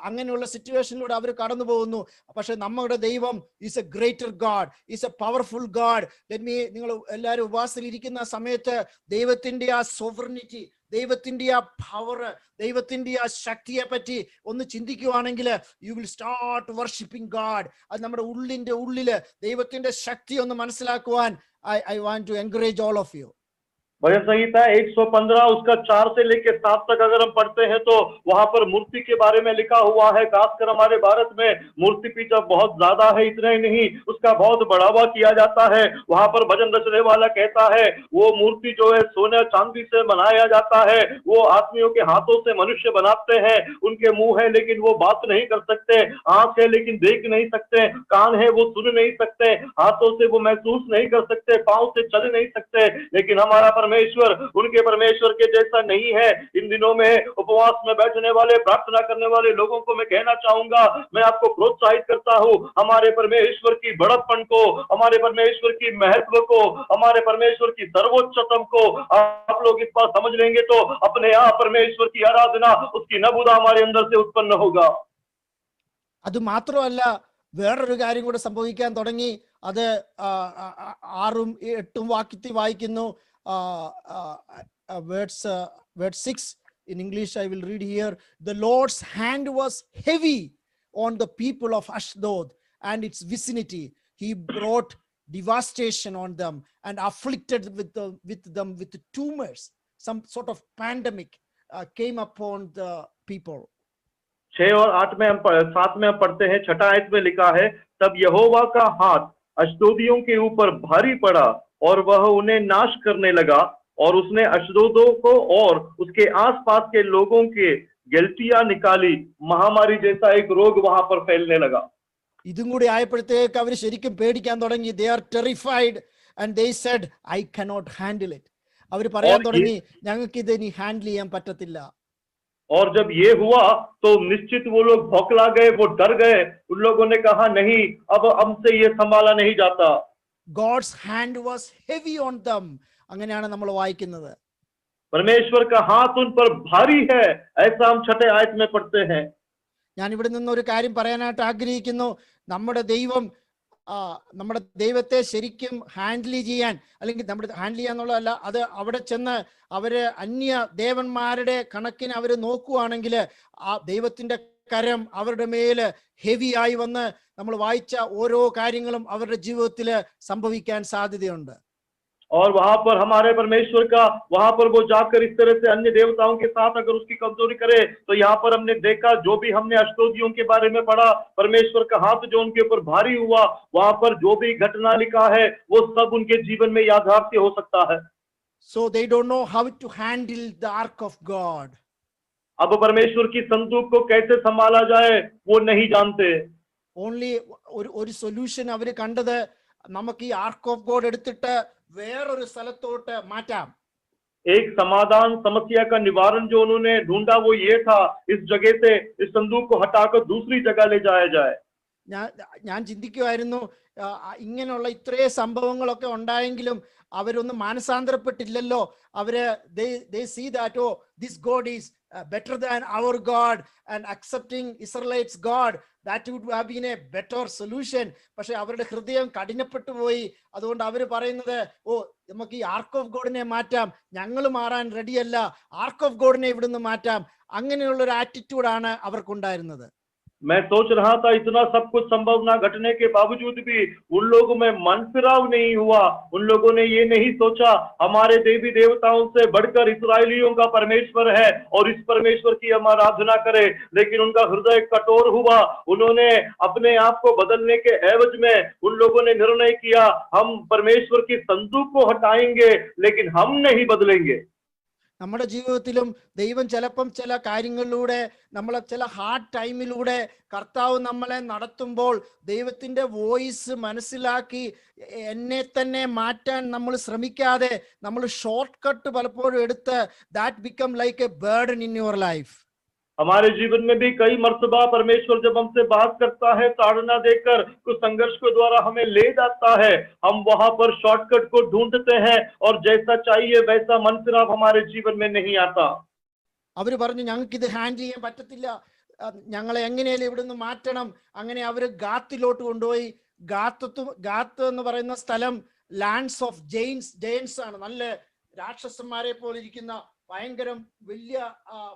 അങ്ങനെയുള്ള സിറ്റുവേഷനിലൂടെ അവർ കടന്നു പോകുന്നു. പക്ഷെ നമ്മുടെ ദൈവം is A greater God, is A powerful God. നിങ്ങൾ എല്ലാവരും ഉപവാസത്തിലിരിക്കുന്ന സമയത്ത് ദൈവത്തിന്റെ ആ സോവറിനിറ്റി, ദൈവത്തിന്റെ ആ പവർ, ദൈവത്തിന്റെ ആ ശക്തിയെ പറ്റി ഒന്ന് ചിന്തിക്കുവാണെങ്കിൽ you will start worshipping God. അത് നമ്മുടെ ഉള്ളിന്റെ ഉള്ളില് ദൈവത്തിന്റെ ശക്തി ഒന്ന് മനസ്സിലാക്കുവാൻ I want to encourage all of you. भजन संहिता 115 उसका 4 से लेकर 7 तक अगर हम पढ़ते हैं तो वहां पर मूर्ति के बारे में लिखा हुआ है। खासकर हमारे भारत में मूर्ति पूजा बहुत ज्यादा है, इतना ही नहीं उसका बहुत बढ़ावा किया जाता है। वहां पर भजन रचने वाला कहता है वो मूर्ति जो है सोने चांदी से बनाया जाता है, वो आदमियों के हाथों से मनुष्य बनाते हैं। उनके मुंह है लेकिन वो बात नहीं कर सकते, आंख है लेकिन देख नहीं सकते, कान है वो सुन नहीं सकते, हाथों से वो महसूस नहीं कर सकते, पांव से चल नहीं सकते। लेकिन हमारा परमेश्वर उनके परमेश्वर के जैसा नहीं है। इन दिनों में उपवास में बैठने वाले, प्रार्थना करने वाले लोगों को मैं कहना चाहूंगा, मैं आपको प्रोत्साहित करता हूं, हमारे परमेश्वर की बड़प्पन को, हमारे परमेश्वर की महत्व को, हमारे परमेश्वर की सर्वोच्चतम को आप लोग इस बार समझ लेंगे तो अपने आप परमेश्वर की आराधना, उसकी नबूदा हमारे अंदर से उत्पन्न होगा। അത് മാത്രമല്ല, വേറൊരു കാര്യം കൂടെ സംഭവിക്കാൻ തുടങ്ങി. അത് 6ഉം 8ഉം വാക്യത്തിൽ വായിക്കുന്നു. verse 6 in English I will read here. The Lord's hand was heavy on the people of Ashdod and its vicinity. He brought devastation on them and afflicted them with tumors. Some sort of pandemic came upon the people. 6 और 8 में 7 में हम पढ़ते हैं, 6ठा आयत में लिखा है, तब यहोवा का हाथ अश्दोदियों के ऊपर भारी पड़ा और वह उन्हें नाश करने लगा, और उसने अश्दोदों को और उसके आसपास के लोगों के गलतियां निकाली। महामारी जैसा एक रोग वहां पर फैलने लगा। ഇതും കൂടി ആയപ്പോഴത്തേക്ക് അവർ ശരിക്കും പേടിക്കാൻ തുടങ്ങി. They are terrified and they said, I cannot handle it. അവർ പറയാൻ തുടങ്ങി, ഞങ്ങൾക്ക് ഇത് ഇനി ഹാൻഡിൽ ചെയ്യാൻ പറ്റത്തില്ല. और जब ये हुआ तो निश्चित वो लोग भौंकला गए, वो डर गए। उन लोगों ने कहा नहीं, अब हमसे ये संभाला नहीं जाता। God's hand was heavy on them. അങ്ങനെയാണ് നമ്മൾ വായിക്കുന്നത്. परमेश्वर का हाथ उन पर भारी है, ऐसा हम 6ठे आयत में पढ़ते हैं। ഞാൻ ഇവിടെ നിന്ന് ഒരു കാര്യം പറയാനായിട്ട് ആഗ്രഹിക്കുന്നു. നമ്മുടെ ദൈവത്തെ ശരിക്കും ഹാൻഡിൽ ചെയ്യാൻ, അല്ലെങ്കിൽ നമ്മുടെ ഹാൻഡിൽ ചെയ്യാന്നുള്ളതല്ല, അത് അവിടെ ചെന്ന് അവര് അന്യ ദേവന്മാരുടെ കണക്കിന് അവര് നോക്കുകയാണെങ്കിൽ ആ ദൈവത്തിന്റെ കരം അവരുടെ മേല് ഹെവി ആയി വന്ന് നമ്മൾ വായിച്ച ഓരോ കാര്യങ്ങളും അവരുടെ ജീവിതത്തിൽ സംഭവിക്കാൻ സാധ്യതയുണ്ട്. और वहां पर हमारे परमेश्वर का, वहां पर वो जाकर इस तरह से अन्य देवताओं के साथ अगर उसकी कमजोरी करे, तो यहाँ पर हमने देखा, जो भी हमने अश्दोदियों के बारे में पढ़ा, परमेश्वर का हाथ जो उनके ऊपर भारी हुआ, वहां पर जो भी घटना लिखा है वो सब उनके जीवन में याथार्थ्य हो सकता है। So they don't know how to handle the ark of God. अब परमेश्वर की संदूक को कैसे संभाला जाए वो नहीं जानते। Only ഒരു സൊല്യൂഷൻ അവര് കണ്ടത്, നമുക്ക് ഈ ആർക്ക് ഓഫ് ഗോഡ് എടുത്തിട്ട് വേറൊരു സ്ഥലത്തോട്ട് മാറ്റാം. एक समाधान, समस्या का निवारण जो उन्होंने ढूंढा वो ये था, इस जगह से इस संदूक को हटाकर दूसरी जगह ले जाया जाए। ഞാൻ ചിന്തിക്കുമായിരുന്നു, ഇങ്ങനെയുള്ള ഇത്രയും സംഭവങ്ങളൊക്കെ ഉണ്ടായെങ്കിലും അവരൊന്നും മാനസാന്തരപ്പെട്ടില്ലല്ലോ. അവര് they see that, oh, this God is better than our God, and accepting Israelites God, that would have been a better solution. പക്ഷെ അവരുടെ ഹൃദയം കഠിനപ്പെട്ടു പോയി. അതുകൊണ്ട് അവര് പറയുന്നത്, ഓ, നമുക്ക് ഈ ആർക്ക് ഓഫ് ഗോഡിനെ മാറ്റാം, ഞങ്ങൾ മാറാൻ റെഡിയല്ല, ആർക്ക് ഓഫ് ഗോഡിനെ ഇവിടുന്ന് മാറ്റാം, അങ്ങനെയുള്ള ഒരു ആറ്റിറ്റ്യൂഡാണ് അവർക്കുണ്ടായിരുന്നത്. मैं सोच रहा था इतना सब कुछ संभव ना घटने के बावजूद भी उन लोगों में मन फिराव नहीं हुआ। उन लोगों ने ये नहीं सोचा हमारे देवी देवताओं से बढ़कर इस्राएलियों का परमेश्वर है और इस परमेश्वर की हम आराधना करें, लेकिन उनका हृदय कठोर हुआ। उन्होंने अपने आप को बदलने के एवज में उन लोगों ने निर्णय किया हम परमेश्वर की संदूक को हटाएंगे लेकिन हम नहीं बदलेंगे। നമ്മുടെ ജീവിതത്തിലും ദൈവം ചിലപ്പം ചില കാര്യങ്ങളിലൂടെ, നമ്മളെ ചില ഹാർഡ് ടൈമിലൂടെ കർത്താവ് നമ്മളെ നടത്തുമ്പോൾ ദൈവത്തിന്റെ വോയിസ് മനസ്സിലാക്കി എന്നെ തന്നെ മാറ്റാൻ നമ്മൾ ശ്രമിക്കാതെ നമ്മൾ ഷോർട്ട് കട്ട് പലപ്പോഴും എടുത്ത് that become like A burden in your life. हमारे जीवन में भी कई मर्तबा परमेश्वर जब हमसे बात करता है, ताड़ना देकर कुछ संघर्ष के द्वारा हमें ले जाता है, हम वहां पर शॉर्टकट को ढूंढते हैं और जैसा चाहिए वैसा मन फिराव हमारे जीवन में नहीं आता। അവര് പറഞ്ഞു ഞങ്ങൾക്ക് ഇത് ഹാൻഡിൽ ചെയ്യാൻ പറ്റത്തില്ല, ഞങ്ങളെ എങ്ങനെയാലും ഇവിടുന്ന് മാറ്റണം. അങ്ങനെ അവര് ഗാത്തിലോട്ട് കൊണ്ടുപോയി. ഗാത്ത് എന്ന് പറയുന്ന സ്ഥലം ലാൻഡ്സ് ഓഫ് ജെയിൻസ് ആണ്. നല്ല രാക്ഷസന്മാരെ പോലെ ഇരിക്കുന്ന ഭയങ്കരം വലിയ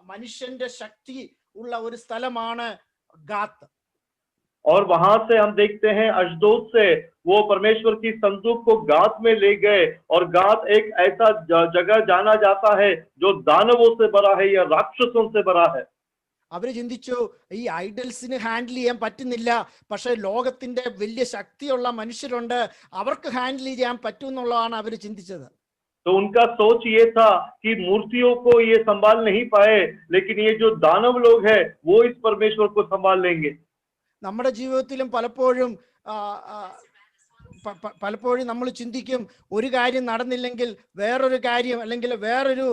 മനുഷ്യന്റെ ശക്തി ഉള്ള ഒരു സ്ഥലമാണ് ഗാത്ത്. और वहां से हम देखते हैं अशदोद से वो परमेश्वर की संदूक को गात में ले गए और गात एक ऐसा जगह जाना जाता है जो दानवों से भरा है या राक्षसों से भरा है। അവര് ചിന്തിച്ചു ഈ ഐഡൽസിന് ഹാൻഡിൽ ചെയ്യാൻ പറ്റുന്നില്ല, പക്ഷെ ലോകത്തിന്റെ വലിയ ശക്തിയുള്ള മനുഷ്യരുണ്ട്, അവർക്ക് ഹാൻഡിൽ ചെയ്യാൻ പറ്റും എന്നുള്ളതാണ് അവര് ചിന്തിച്ചത്. तो उनका सोच ये था कि मूर्तियों को ये संभाल नहीं पाए, लेकिन ये जो दानव लोग हैं वो इस परमेश्वर को संभाल लेंगे। നമ്മുടെ ജീവിതത്തിലും പലപ്പോഴും നമ്മൾ ചിന്തിക്കും ഒരു കാര്യം നടന്നില്ലെങ്കിൽ വേറൊരു കാര്യം, അല്ലെങ്കിൽ വേറൊരു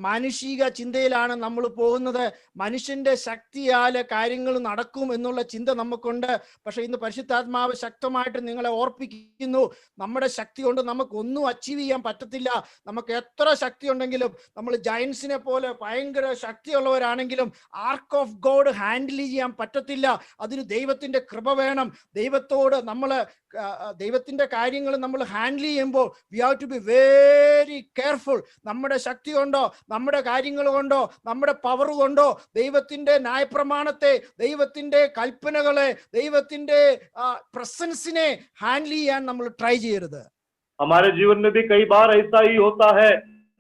മാനുഷിക ചിന്തയിലാണ് നമ്മൾ പോകുന്നത്. മനുഷ്യന്റെ ശക്തിയാല് കാര്യങ്ങൾ നടക്കും എന്നുള്ള ചിന്ത നമുക്കുണ്ട്. പക്ഷെ ഇന്ന് പരിശുദ്ധാത്മാവ് ശക്തമായിട്ട് നിങ്ങളെ ഓർപ്പിക്കുന്നു, നമ്മുടെ ശക്തി കൊണ്ട് നമുക്ക് ഒന്നും അച്ചീവ് ചെയ്യാൻ പറ്റത്തില്ല. നമുക്ക് എത്ര ശക്തി ഉണ്ടെങ്കിലും, നമ്മൾ ജയൻസിനെ പോലെ ഭയങ്കര ശക്തിയുള്ളവരാണെങ്കിലും ആർക്ക് ഓഫ് ഗോഡ് ഹാൻഡിൽ ചെയ്യാൻ പറ്റത്തില്ല. അതിന് ദൈവത്തിന്റെ കൃപ വേണം. ദൈവത്തിന്റെ കാര്യങ്ങൾ നമ്മൾ ഹാൻഡിൽ ചെയ്യുമ്പോൾ we have to be very careful. നമ്മുടെ ശക്തി കൊണ്ടോ, നമ്മുടെ കാര്യങ്ങൾ കൊണ്ടോ, നമ്മുടെ പവർ കൊണ്ടോ ദൈവത്തിന്റെ ന്യായപ്രമാണത്തെ, ദൈവത്തിന്റെ കൽപ്പനകളെ, ദൈവത്തിന്റെ പ്രസൻസിനെ ഹാൻഡിൽ ചെയ്യാൻ നമ്മൾ ട്രൈ ചെയ്യരുത്. हमारे जीवन में भी कई बार ऐसा ही होता है,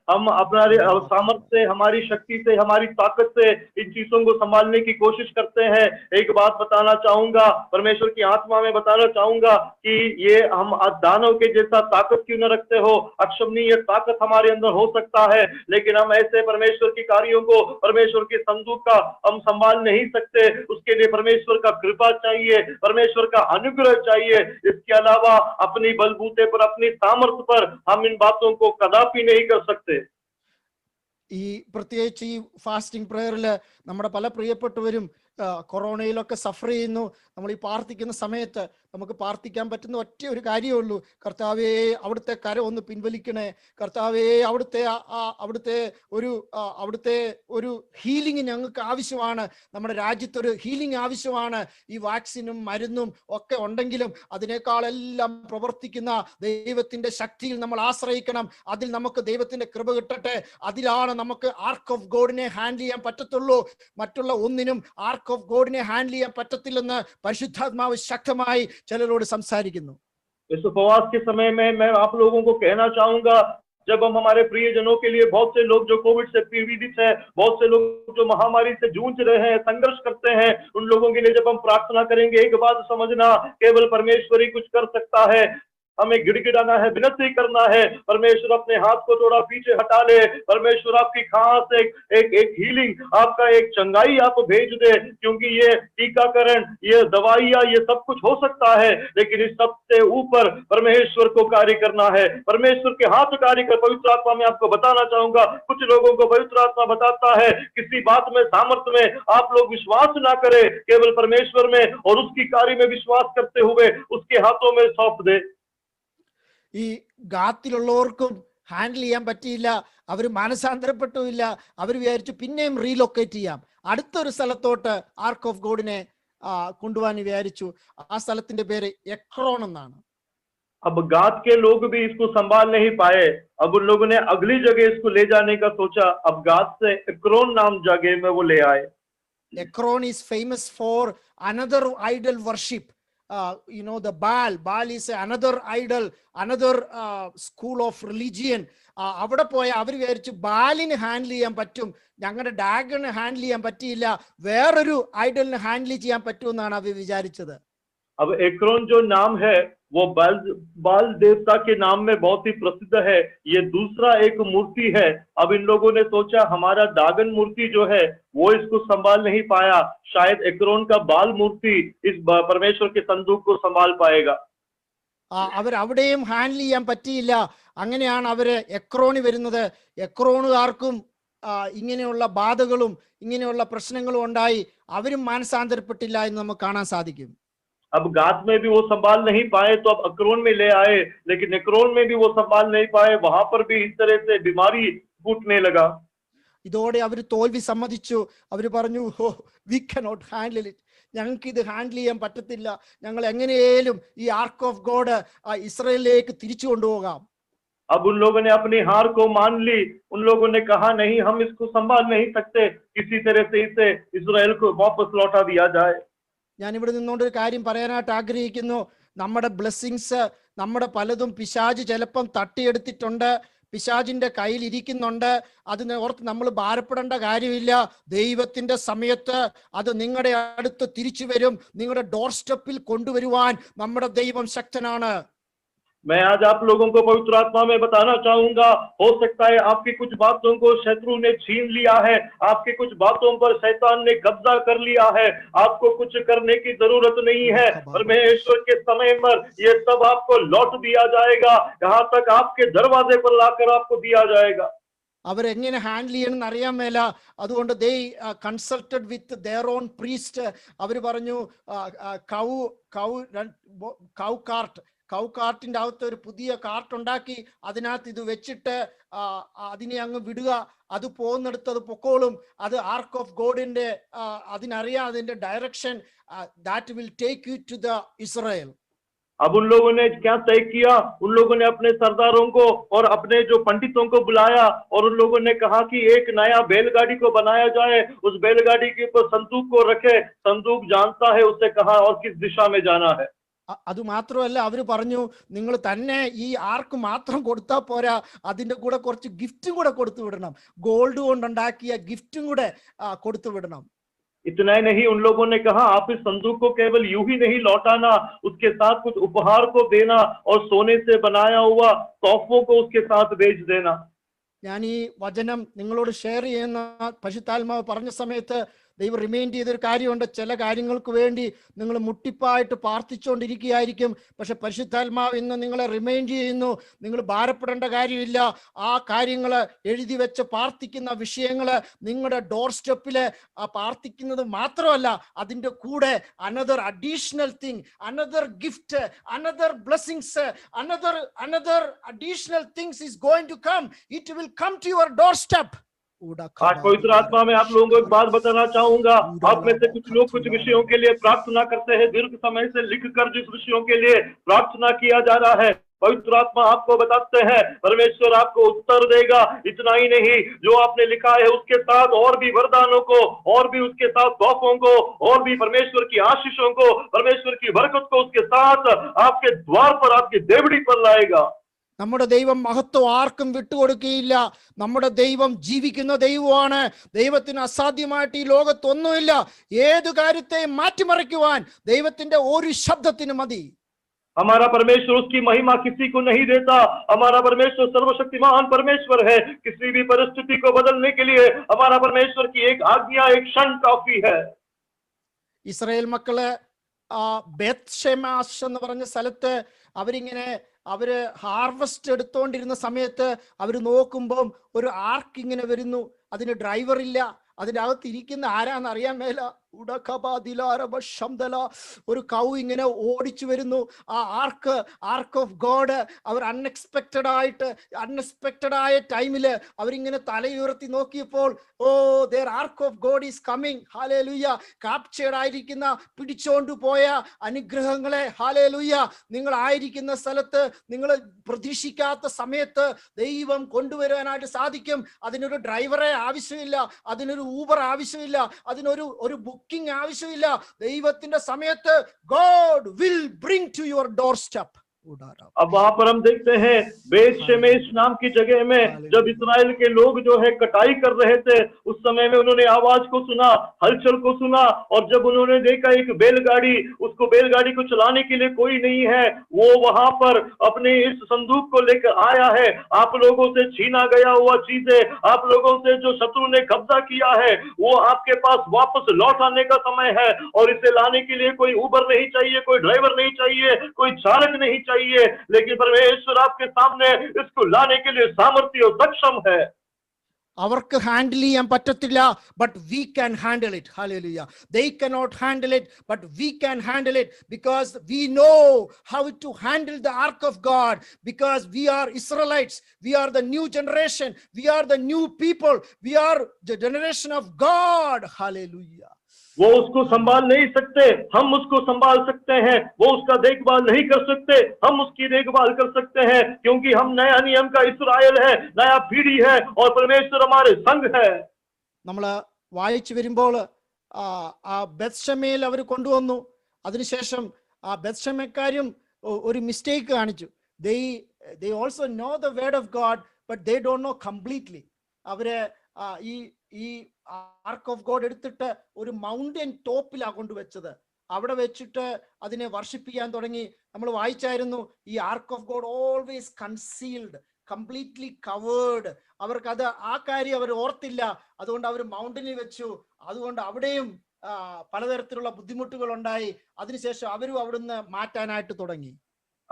हम अपना सामर्थ्य से, हमारी शक्ति से, हमारी ताकत से इन चीजों को संभालने की कोशिश करते हैं। एक बात बताना चाहूंगा, परमेश्वर की आत्मा में बताना चाहूंगा कि ये हम दानव के जैसा ताकत क्यों न रखते हो, अक्षमनीय ताकत हमारे अंदर हो सकता है, लेकिन हम ऐसे परमेश्वर की कार्यों को, परमेश्वर की संदूक का हम संभाल नहीं सकते। उसके लिए परमेश्वर का कृपा चाहिए, परमेश्वर का अनुग्रह चाहिए। इसके अलावा अपनी बलबूते पर, अपनी सामर्थ्य पर हम इन बातों को कदापि नहीं कर सकते। ഈ പ്രത്യേകിച്ച് ഈ ഫാസ്റ്റിംഗ് പ്രേയറില് നമ്മുടെ പല പ്രിയപ്പെട്ടവരും കൊറോണയിലൊക്കെ സഫർ ചെയ്യുന്നു. നമ്മൾ ഈ പ്രാർത്ഥിക്കുന്ന സമയത്ത് നമുക്ക് പ്രാർത്ഥിക്കാൻ പറ്റുന്ന ഒറ്റ ഒരു കാര്യമേ ഉള്ളൂ, കർത്താവേ അവിടുത്തെ കരം ഒന്ന് പിൻവലിക്കണേ, കർത്താവേ അവിടുത്തെ ഒരു ഹീലിംഗ് ഞങ്ങൾക്ക് ആവശ്യമാണ്. നമ്മുടെ രാജ്യത്തൊരു ഹീലിംഗ് ആവശ്യമാണ്. ഈ വാക്സിനും മരുന്നും ഒക്കെ ഉണ്ടെങ്കിലും അതിനേക്കാളെല്ലാം പ്രവർത്തിക്കുന്ന ദൈവത്തിന്റെ ശക്തിയിൽ നമ്മൾ ആശ്രയിക്കണം. അതിൽ നമുക്ക് ദൈവത്തിന്റെ കൃപ കിട്ടട്ടെ. അതിലാണ് നമുക്ക് ആർക്ക് ഓഫ് ഗോഡിനെ ഹാൻഡിൽ ചെയ്യാൻ പറ്റത്തുള്ളൂ. മറ്റുള്ള ഒന്നിനും ആർക്ക് ഓഫ് ഗോഡിനെ ഹാൻഡിൽ ചെയ്യാൻ പറ്റത്തില്ലെന്ന് പരിശുദ്ധാത്മാവ് ശക്തമായി ചിലരോട് സംസാരിക്കുന്നു. इस उपवास के समय में मैं आप लोगों को कहना चाहूंगा, जब हम हमारे प्रियजनों के लिए, बहुत से लोग जो कोविड से पीड़ित हैं, बहुत से लोग जो महामारी से जूझ रहे हैं, संघर्ष करते हैं, उन लोगों के लिए जब हम प्रार्थना करेंगे, एक बात समझना, केवल परमेश्वर ही कुछ कर सकता है। हमें गिड़गिड़ाना है, विनती करना है, परमेश्वर अपने हाथ को थोड़ा पीछे हटा ले, परमेश्वर आपकी खास एक हीलिंग, आपका एक चंगाई आप भेज दे, क्योंकि ये टीकाकरण, ये दवाइयां, ये सब कुछ हो सकता है, लेकिन इस सबसे ऊपर परमेश्वर को कार्य करना है। परमेश्वर के हाथ कार्य कर, पवित्र आत्मा में आपको बताना चाहूंगा, कुछ लोगों को पवित्र आत्मा बताता है किसी बात में, सामर्थ्य में आप लोग विश्वास ना करें, केवल परमेश्वर में और उसकी कार्य में विश्वास करते हुए उसके हाथों में सौंप दे। ഈ ഗാത്തിലുള്ളവർക്കും ഹാൻഡിൽ ചെയ്യാൻ പറ്റിയില്ല. അവർ മാനസാന്തരപ്പെട്ടുമില്ല. അവർ വിചാരിച്ചു പിന്നെയും റീലൊക്കേറ്റ് ചെയ്യാം, അടുത്തൊരു സ്ഥലത്തോട്ട് ആർക്ക് ഓഫ് ഗോഡിനെ കൊണ്ടുപോകാൻ വിചാരിച്ചു. ആ സ്ഥലത്തിന്റെ പേര് എക്രോൺ എന്നാണ്. अब गात के लोग भी इसको संभाल नहीं पाए। अब उन लोगों ने अगली जगह इसको ले जाने का सोचा। अब गात से एक्रोन नाम जगह में वो ले आए। Ekron is famous for another idol worship. The Baal. Baal is another idol, another school of religion. അവിടെ പോയ അവർ വിചാരിച്ചു ബാലിന് ഹാൻഡിൽ ചെയ്യാൻ പറ്റും, ഞങ്ങളുടെ ഡാഗണ് ഹാൻഡിൽ ചെയ്യാൻ പറ്റിയില്ല, വേറൊരു ഐഡലിന് ഹാൻഡിൽ ചെയ്യാൻ പറ്റുമെന്നാണ് അവർ വിചാരിച്ചത്. अब एक्रोन जो नाम है वो बाल देवता के नाम में बहुत ही प्रसिद्ध है। ये दूसरा एक मूर्ति है। अब इन लोगों ने सोचा हमारा दागन मूर्ति जो है वो इसको संभाल नहीं पाया, शायद एक्रोन का बाल मूर्ति इस परमेश्वर के संदूक को संभाल पाएगा। അവർ അവിടെയും ഹാൻഡിൽ ചെയ്യാൻ പറ്റിയില്ല. അങ്ങനെയാണ് അവര് എക്രോണി വരുന്നത്. എക്രോണുകാർക്കും ഇങ്ങനെയുള്ള ബാധകളും ഇങ്ങനെയുള്ള പ്രശ്നങ്ങളും ഉണ്ടായി. അവരും മാനസാന്തരപ്പെട്ടില്ല എന്ന് നമുക്ക് കാണാൻ സാധിക്കും. अब गात में भी वो संभाल नहीं पाए तो अब अक्रोन में ले आए, लेकिन अक्रोन में भी वो संभाल नहीं पाए, वहां पर भी इस तरह से बीमारी फूटने लगा। ഇതോടെ അവർ തോൽവി സമ്മതിച്ചു. അവർ പറഞ്ഞു, വി കനോട്ട് ഹാൻഡിൽ ഇറ്റ്, ഞങ്ങൾക്ക് ഇത് ഹാൻഡിൽ ചെയ്യാൻ പറ്റത്തില്ല, ഞങ്ങൾ എങ്ങനെയും ഈ ആർക്ക് ഓഫ് ഗോഡ് ഇസ്രായേലിലേക്ക് തിരിച്ചു കൊണ്ടുപോകാം. अब उन लोगों ने अपनी हार को मान ली। उन लोगों ने कहा नहीं, हम इसको संभाल नहीं सकते, किसी तरह से इसे इस्राएल को वापस लौटा दिया जाए। ഞാൻ ഇവിടെ നിന്നുകൊണ്ട് ഒരു കാര്യം പറയാനായിട്ട് ആഗ്രഹിക്കുന്നു. നമ്മുടെ ബ്ലെസ്സിങ്സ്, നമ്മുടെ പലതും പിശാച് ചിലപ്പം തട്ടിയെടുത്തിട്ടുണ്ട്, പിശാചിന്റെ കയ്യിൽ ഇരിക്കുന്നുണ്ട്. അതിനെ ഓർത്ത് നമ്മൾ ഭാരപ്പെടേണ്ട കാര്യമില്ല. ദൈവത്തിന്റെ സമയത്ത് അത് നിങ്ങളുടെ അടുത്ത് തിരിച്ചു വരും. നിങ്ങളുടെ ഡോർ സ്റ്റെപ്പിൽ കൊണ്ടുവരുവാൻ നമ്മുടെ ദൈവം ശക്തനാണ്. मैं आज आप लोगों को पवित्र आत्मा में बताना चाहूंगा, हो सकता है आपकी कुछ बातों को शत्रु ने छीन लिया है, आपके कुछ बातों पर शैतान ने कब्जा कर लिया है, आपको कुछ करने की जरूरत नहीं है। परमेश्वर के समय पर ये सब आपको लौट दिया जाएगा, यहाँ तक आपके दरवाजे पर लाकर आपको दिया जाएगा। അവരെങ്ങനെ ഹാൻഡിൽ ചെയ്യണമെന്ന് അറിയാൻ മേല. അതുകൊണ്ട് they consulted with their own priest. അവർ പറഞ്ഞു കൗ കാർട്ടിന്റെ അകത്ത് ഒരു പുതിയ കാർട്ട് ഉണ്ടാക്കി അതിനകത്ത് ഇത് വെച്ചിട്ട് അതിനെ അങ്ങ് വിടുക, അത് പോകുന്നിടത്ത് അത് പൊക്കോളും. അത് ആർക്ക് ഓഫ് ഗോഡിന്റെ അതിനറിയാം അതിന്റെ direction. That will take you to the Israel. अब उन लोगों ने क्या तय किया? उन लोगों ने अपने सरदारों को और अपने जो पंडितों को बुलाया और उन लोगों ने कहा कि एक नया बैलगाड़ी को बनाया जाए, उस बैलगाड़ी के ऊपर संदूक को रखे। संदूक जानता है उससे कहाँ और किस दिशा में जाना है। അത് മാത്രമല്ല, അവര് പറഞ്ഞു നിങ്ങൾ തന്നെ ഈ ആർക്ക് മാത്രം കൊടുത്താൽ പോരാ, അതിന്റെ കൂടെ കുറച്ച് ഗിഫ്റ്റും കൂടെ കൊടുത്തു വിടണം. ഗോൾഡ് കൊണ്ടുണ്ടാക്കിയ ഗിഫ്റ്റും കൂടെ കൊടുത്തു വിടണം. इतना ही नहीं, उन लोगों ने कहा आप इस संदूक को केवल यूं ही नहीं लौटाना, उसके साथ कुछ उपहार को देना और सोने से बनाया हुआ तोहफों को उसके साथ भेज देना। ഞാൻ ഈ വചനം നിങ്ങളോട് ഷെയർ ചെയ്യുന്ന പരിശുദ്ധാത്മാവ് പറഞ്ഞ സമയത്ത് ദൈവം റിമൈൻഡ് ചെയ്തൊരു കാര്യമുണ്ട്. ചില കാര്യങ്ങൾക്ക് വേണ്ടി നിങ്ങൾ മുട്ടിപ്പായിട്ട് പ്രാർത്ഥിച്ചുകൊണ്ടിരിക്കുകയായിരിക്കും, പക്ഷെ പരിശുദ്ധാത്മാവ് ഇന്ന് നിങ്ങളെ റിമൈൻഡ് ചെയ്യുന്നു, നിങ്ങൾ ഭാരപ്പെടേണ്ട കാര്യമില്ല. ആ കാര്യങ്ങൾ എഴുതി വെച്ച് പ്രാർത്ഥിക്കുന്ന വിഷയങ്ങൾ നിങ്ങളുടെ ഡോർ സ്റ്റെപ്പില് പ്രാർത്ഥിക്കുന്നത് മാത്രമല്ല, അതിൻ്റെ കൂടെ another additional thing, another gift, another blessings, another additional things is going to come. It will come to your doorstep. आज पवित्र आत्मा में आप लोगों को एक बात बताना चाहूंगा। आप में से कुछ लोग कुछ विषयों के लिए प्रार्थना करते हैं, दीर्घ समय से लिखकर जिस विषयों के लिए प्रार्थना किया जा रहा है, पवित्र आत्मा आपको बताते हैं परमेश्वर आपको उत्तर देगा। इतना ही नहीं, जो आपने लिखा है उसके साथ और भी वरदानों को, और भी उसके साथ तोहफों को, और भी परमेश्वर की आशीषों को, परमेश्वर की बरकत को उसके साथ आपके द्वार पर, आपकी देवड़ी पर लाएगा। നമ്മുടെ ദൈവം മഹത്വം ആർക്കും വിട്ടുകൊടുക്കുകയില്ല. നമ്മുടെ ദൈവം ജീവിക്കുന്ന ദൈവമാണ്. ദൈവത്തിന് അസാധ്യമായിട്ട് ഈ ലോകത്തൊന്നുമില്ല. ഏതു കാര്യത്തെയും മാറ്റിമറിക്കുവാൻ ദൈവത്തിന്റെ ഒരു ശബ്ദത്തിന് മതി. हमारा परमेश्वर उसकी महिमा किसी को नहीं देता। हमारा परमेश्वर सर्वशक्तिमान परमेश्वर है। किसी भी परिस्थिति को बदलने के लिए हमारा परमेश्वर की एक आज्ञा, एक क्षण काफी है। ഇസ്രായേൽ മക്കള് ബേത്ത്ഷെമാശ് എന്ന് പറഞ്ഞ സ്ഥലത്ത് അവര് ഹാർവസ്റ്റ് എടുത്തോണ്ടിരുന്ന സമയത്ത് അവര് നോക്കുമ്പം ഒരു ആർക്ക് ഇങ്ങനെ വരുന്നു. അതിന് ഡ്രൈവർ ഇല്ല, അതിൻ്റെ അകത്ത് ഇരിക്കുന്ന ആരാന്ന് അറിയാൻ മേല. ഒരു കൗ ഇങ്ങനെ ഓടിച്ചു വരുന്നു. ആ ആർക്ക് ഓഫ് ഗോഡ് അവർ അൺഎക്സ്പെക്റ്റഡ് ആയ ടൈമില് അവരിങ്ങനെ തലയുയർത്തി നോക്കിയപ്പോൾ their ark of God is coming. Hallelujah. Captured ആയിരിക്കുന്ന പിടിച്ചോണ്ട് പോയ അനുഗ്രഹങ്ങളെ hallelujah നിങ്ങൾ ആയിരിക്കുന്ന സ്ഥലത്ത് നിങ്ങൾ പ്രതീക്ഷിക്കാത്ത സമയത്ത് ദൈവം കൊണ്ടുവരാനായിട്ട് സാധിക്കും. അതിനൊരു ഡ്രൈവറെ ആവശ്യമില്ല, അതിനൊരു ഊബർ ആവശ്യമില്ല, അതിനൊരു ബുക്കിംഗ് ആവശ്യമില്ല. ദൈവത്തിന്റെ സമയത്ത് God will bring to your doorstep. अब वहां पर हम देखते हैं बेत शेमेश नाम की जगह में जब इस्राएल के लोग जो है कटाई कर रहे थे, उस समय में उन्होंने आवाज को सुना, हलचल को सुना, और जब उन्होंने देखा एक बैलगाड़ी, उसको बैलगाड़ी को चलाने के लिए कोई नहीं है, वो वहां पर अपने इस संदूक को लेकर आया है। आप लोगों से छीना गया हुआ चीजें, आप लोगों से जो शत्रु ने कब्जा किया है, वो आपके पास वापस लौट आने का समय है। और इसे लाने के लिए कोई ऊबर नहीं चाहिए, कोई ड्राइवर नहीं चाहिए, कोई चालक नहीं चाहिए, लेकिन परमेश्वर आपके सामने इसको लाने के लिए सामर्थ्य और सक्षम है। അവർക്ക് ഹാൻഡിൽ ചെയ്യാൻ പറ്റത്തില്ല, but we can handle it. Hallelujah. They cannot handle it, but we can handle it because we know how to handle the ark of God, because we are Israelites, we are the new generation, we are the new people, we are the generation of God. Hallelujah. वो उसको संभाल नहीं सकते, हम उसको संभाल सकते हैं। वो उसका देखभाल नहीं कर सकते, हम उसकी देखभाल कर सकते हैं, क्योंकि हम नया नियम का इस्राएल है, नया पीढ़ी है, और परमेश्वर हमारे संग है। നമ്മൾ വായിച്ചു വരുമ്പോൾ ആ ബത്ശമേൽ അവർ കൊണ്ടുവന്നു. അതിനുശേഷം ആ ബത്ശമേക്കാരും ഒരു മിസ്റ്റേക്ക് കാണിച്ചു. they also know the word of God, but they don't know completely. അവര് ഈ ആർക്ക് ഓഫ് ഗോഡ് എടുത്തിട്ട് ഒരു മൗണ്ടൻ ടോപ്പിലാണ് കൊണ്ടുവച്ചത്. അവിടെ വെച്ചിട്ട് അതിനെ വർഷിപ്പ് ചെയ്യാൻ തുടങ്ങി. നമ്മൾ വായിച്ചായിരുന്നു, ഈ ark of God always concealed, completely covered. അവർക്കത് ആ കാര്യം അവർ ഓർത്തില്ല, അതുകൊണ്ട് അവർ മൗണ്ടനിൽ വെച്ചു. അതുകൊണ്ട് അവിടെയും പലതരത്തിലുള്ള ബുദ്ധിമുട്ടുകൾ ഉണ്ടായി. അതിനുശേഷം അവരും അവിടുന്ന് മാറ്റാനായിട്ട് തുടങ്ങി.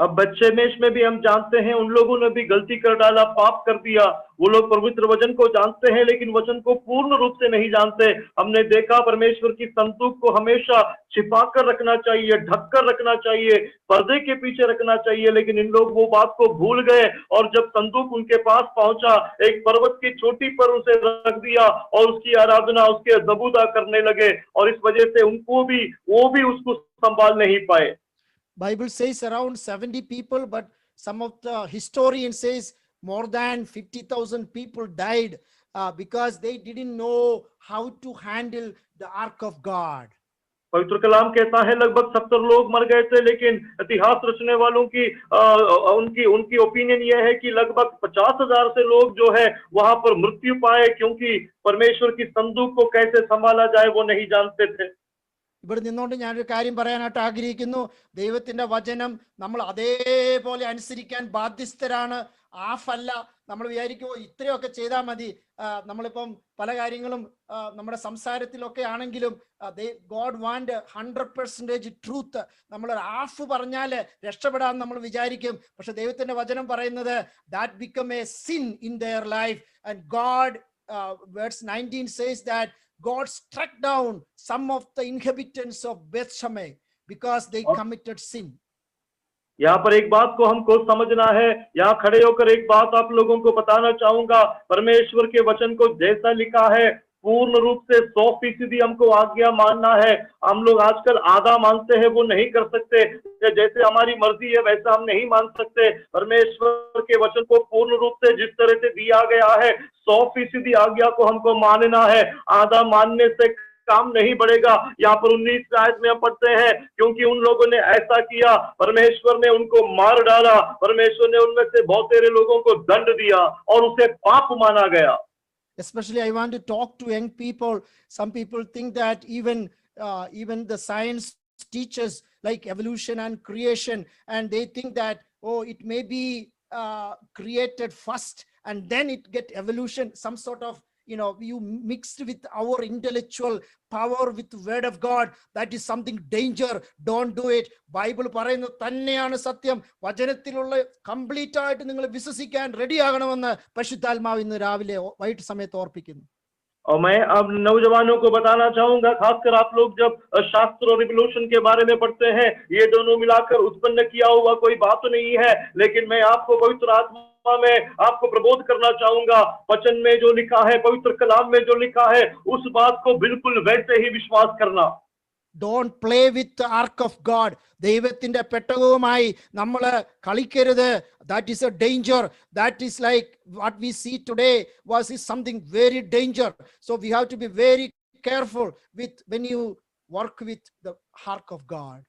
अब बदशेमेश में भी हम जानते हैं, उन लोगों ने भी गलती कर डाला, पाप कर दिया। वो लोग पवित्र वचन को जानते हैं, लेकिन वचन को पूर्ण रूप से नहीं जानते। हमने देखा परमेश्वर की संदूक को हमेशा छिपा कर रखना चाहिए, ढक कर रखना चाहिए, पर्दे के पीछे रखना चाहिए, लेकिन इन लोग वो बात को भूल गए। और जब संदूक उनके पास पहुंचा, एक पर्वत की चोटी पर उसे रख दिया और उसकी आराधना, उसके ज़बूदा करने लगे, और इस वजह से वो भी उसको संभाल नहीं पाए। Bible says around 70 people, but some of the historians says more than 50,000 people died because they didn't know how to handle the ark of God. पवित्र कलाम कहता है लगभग 70 लोग मर गए थे, लेकिन इतिहास रचने वालों की उनकी ओपिनियन यह है कि लगभग 50,000 से लोग जो है वहां पर मृत्यु पाए, क्योंकि परमेश्वर की संदूक को कैसे संभाला जाए वो नहीं जानते थे। ഇവിടെ നിന്നുകൊണ്ട് ഞാനൊരു കാര്യം പറയാനായിട്ട് ആഗ്രഹിക്കുന്നു. ദൈവത്തിന്റെ വചനം നമ്മൾ അതേപോലെ അനുസരിക്കാൻ ബാധ്യസ്ഥരാണ്. ആഫല്ല. നമ്മൾ വിചാരിക്കുമോ ഇത്രയൊക്കെ ചെയ്താൽ മതി. നമ്മളിപ്പം പല കാര്യങ്ങളും നമ്മുടെ സംസാരത്തിലൊക്കെ ആണെങ്കിലും God want 100% ട്രൂത്ത്. നമ്മൾ ഹാഫ് പറഞ്ഞാല് രക്ഷപ്പെടാൻ നമ്മൾ വിചാരിക്കും. പക്ഷെ ദൈവത്തിന്റെ വചനം പറയുന്നത് that become a sin in their life, and God verse 19 says that God struck down some of the inhabitants of Bethshemesh because they committed sin. यहाँ पर एक बात को हमको समझना है, यहाँ खड़े होकर एक बात आप लोगों को बताना चाहूंगा। परमेश्वर के वचन को जैसा लिखा है पूर्ण रूप से 100% हमको आज्ञा मानना है। हम लोग आजकल आधा मानते हैं, वो नहीं कर सकते। जैसे हमारी मर्जी है वैसा हम नहीं मान सकते। परमेश्वर के वचन को पूर्ण रूप से जिस तरह से दिया गया है 100% आज्ञा को हमको मानना है। आधा मानने से काम नहीं बढ़ेगा। यहाँ पर 19 आयत में हम पढ़ते हैं, क्योंकि उन लोगों ने ऐसा किया, परमेश्वर ने उनको मार डाला, परमेश्वर ने उनमें से बहुत सारे लोगों को दंड दिया और उसे पाप माना गया। Especially I want to talk to young people. Some people think that even the science teaches like evolution and creation, and they think that it may be created first and then it get evolution, some sort of you mixed with our intellectual power with the word of God. That is something danger. Don't do it. Bible പറയുന്നത് തന്നെയാണ് സത്യം. വചനത്തിലുള്ള complete ആയിട്ട് നിങ്ങൾ വിശ്വസിക്കാൻ ready ആകണമെന്ന് പരിശുദ്ധാത്മാവ് ഇന്ന് രാവിലെ വൈകിട്ട് സമയത്ത് ഓർപ്പിക്കുന്നു. और मैं अब नौजवानों को बताना चाहूंगा, खासकर आप लोग जब शास्त्र और रिवोल्यूशन के बारे में पढ़ते हैं, ये दोनों मिलाकर उत्पन्न किया हुआ कोई बात नहीं है, लेकिन मैं आपको पवित्र आत्मा में आपको प्रबोध करना चाहूंगा। वचन में जो लिखा है, पवित्र कलाम में जो लिखा है, उस बात को बिल्कुल वैसे ही विश्वास करना। Don't play with the ark of God. ദൈവത്തിന്റെ പെട്ടകവുമായി നമ്മൾ കളിക്കരുത്. That is a danger. That is like what we see today is something very danger. So we have to be very careful with when you work with the ark of God.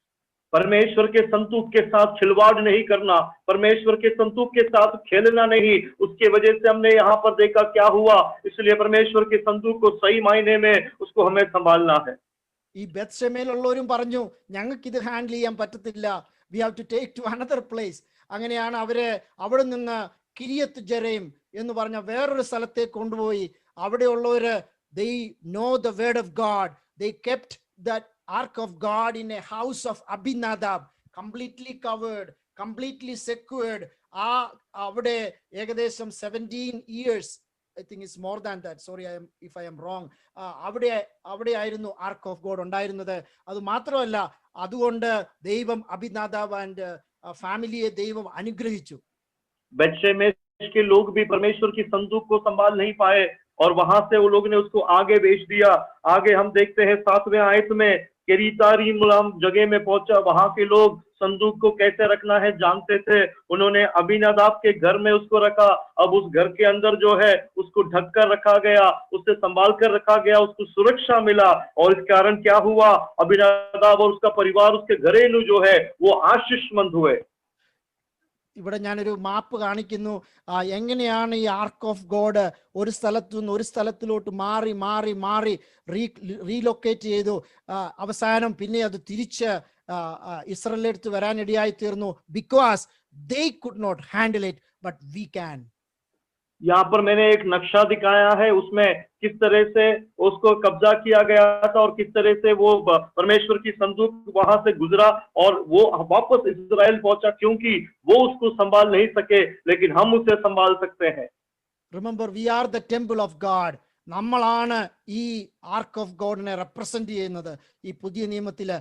परमेश्वर के संतूक के साथ खिलवाड़ नहीं करना, परमेश्वर के संतूक के साथ खेलना नहीं। उसके वजह से हमने यहाँ पर देखा क्या हुआ, इसलिए परमेश्वर के संतूक को सही मायने में उसको हमें संभालना है। ഈ ബെത്ശെമേലുള്ളവരും പറഞ്ഞു ഞങ്ങൾക്ക് ഇത് ഹാൻഡിൽ ചെയ്യാൻ പറ്റത്തില്ല, we have to take to another place. അങ്ങനെയാണ് അവര് അവിടെ നിന്ന് കിരിയത്ത് ജെറൈം എന്ന് പറഞ്ഞ വേറൊരു സ്ഥലത്തേക്ക് കൊണ്ടുപോയി. അവിടെയുള്ളവര് they know the word of God. They kept that ark of God in a house of Abinadab, completely covered, completely secured. അവിടെ ഏകദേശം 17 years, I think it's more than that. Sorry, if I am wrong. അവിടെ ആയിരുന്നു ആർക്ക് of God ഉണ്ടായിരുന്നത്. അത് മാത്രമല്ല, അതുകൊണ്ട് ദൈവം Abinadab and ഫാമിലിയെ ദൈവം അനുഗ്രഹിച്ചു. बेतशेमेश के लोग भी परमेश्वर की संदूक को संभाल नहीं पाए और वहां से वो लोग ने उसको आगे भेज दिया। आगे हम देखते हैं 7वें आयत में, केरीतारी मुलाम जगह में पहुंचा। वहां के लोग संदूक को कैसे रखना है जानते थे। उन्होंने अबीनादाब के घर में उसको रखा। अब उस घर के अंदर जो है उसको ढक कर रखा गया, उससे संभाल कर रखा गया, उसको सुरक्षा मिला। और इस कारण क्या हुआ, अबीनादाब और उसका परिवार, उसके घरेलू जो है वो आशीषमंद हुए। ഇവിടെ ഞാനൊരു മാപ്പ് കാണിക്കുന്നു. എങ്ങനെയാണ് ഈ ആർക്ക് ഓഫ് ഗോഡ് ഒരു സ്ഥലത്തു നിന്ന് ഒരു സ്ഥലത്തിലോട്ട് മാറി മാറി മാറി റീലൊക്കേറ്റ് ചെയ്തു. അവസാനം പിന്നെ അത് തിരിച്ച് ഇസ്രായേലിനടുത്ത് വരാനിടയായി തീർന്നു. Because they could not handle it, but we can. यहाँ पर मैंने एक नक्शा दिखाया है, उसमें किस तरह से उसको कब्जा किया गया था और किस तरह से वो परमेश्वर की संदूक वहां से गुजरा और वो वापस इस्राएल पहुंचा, क्योंकि वो उसको संभाल नहीं सके, लेकिन हम उसे संभाल सकते हैं। Remember, we are the temple of God. നമ്മളാണ് ഈ ആർക്ക് ഓഫ് ഗോഡിനെ റെപ്രസെന്റ് ചെയ്യുന്നത്. ഈ പുതിയ നിയമത്തില്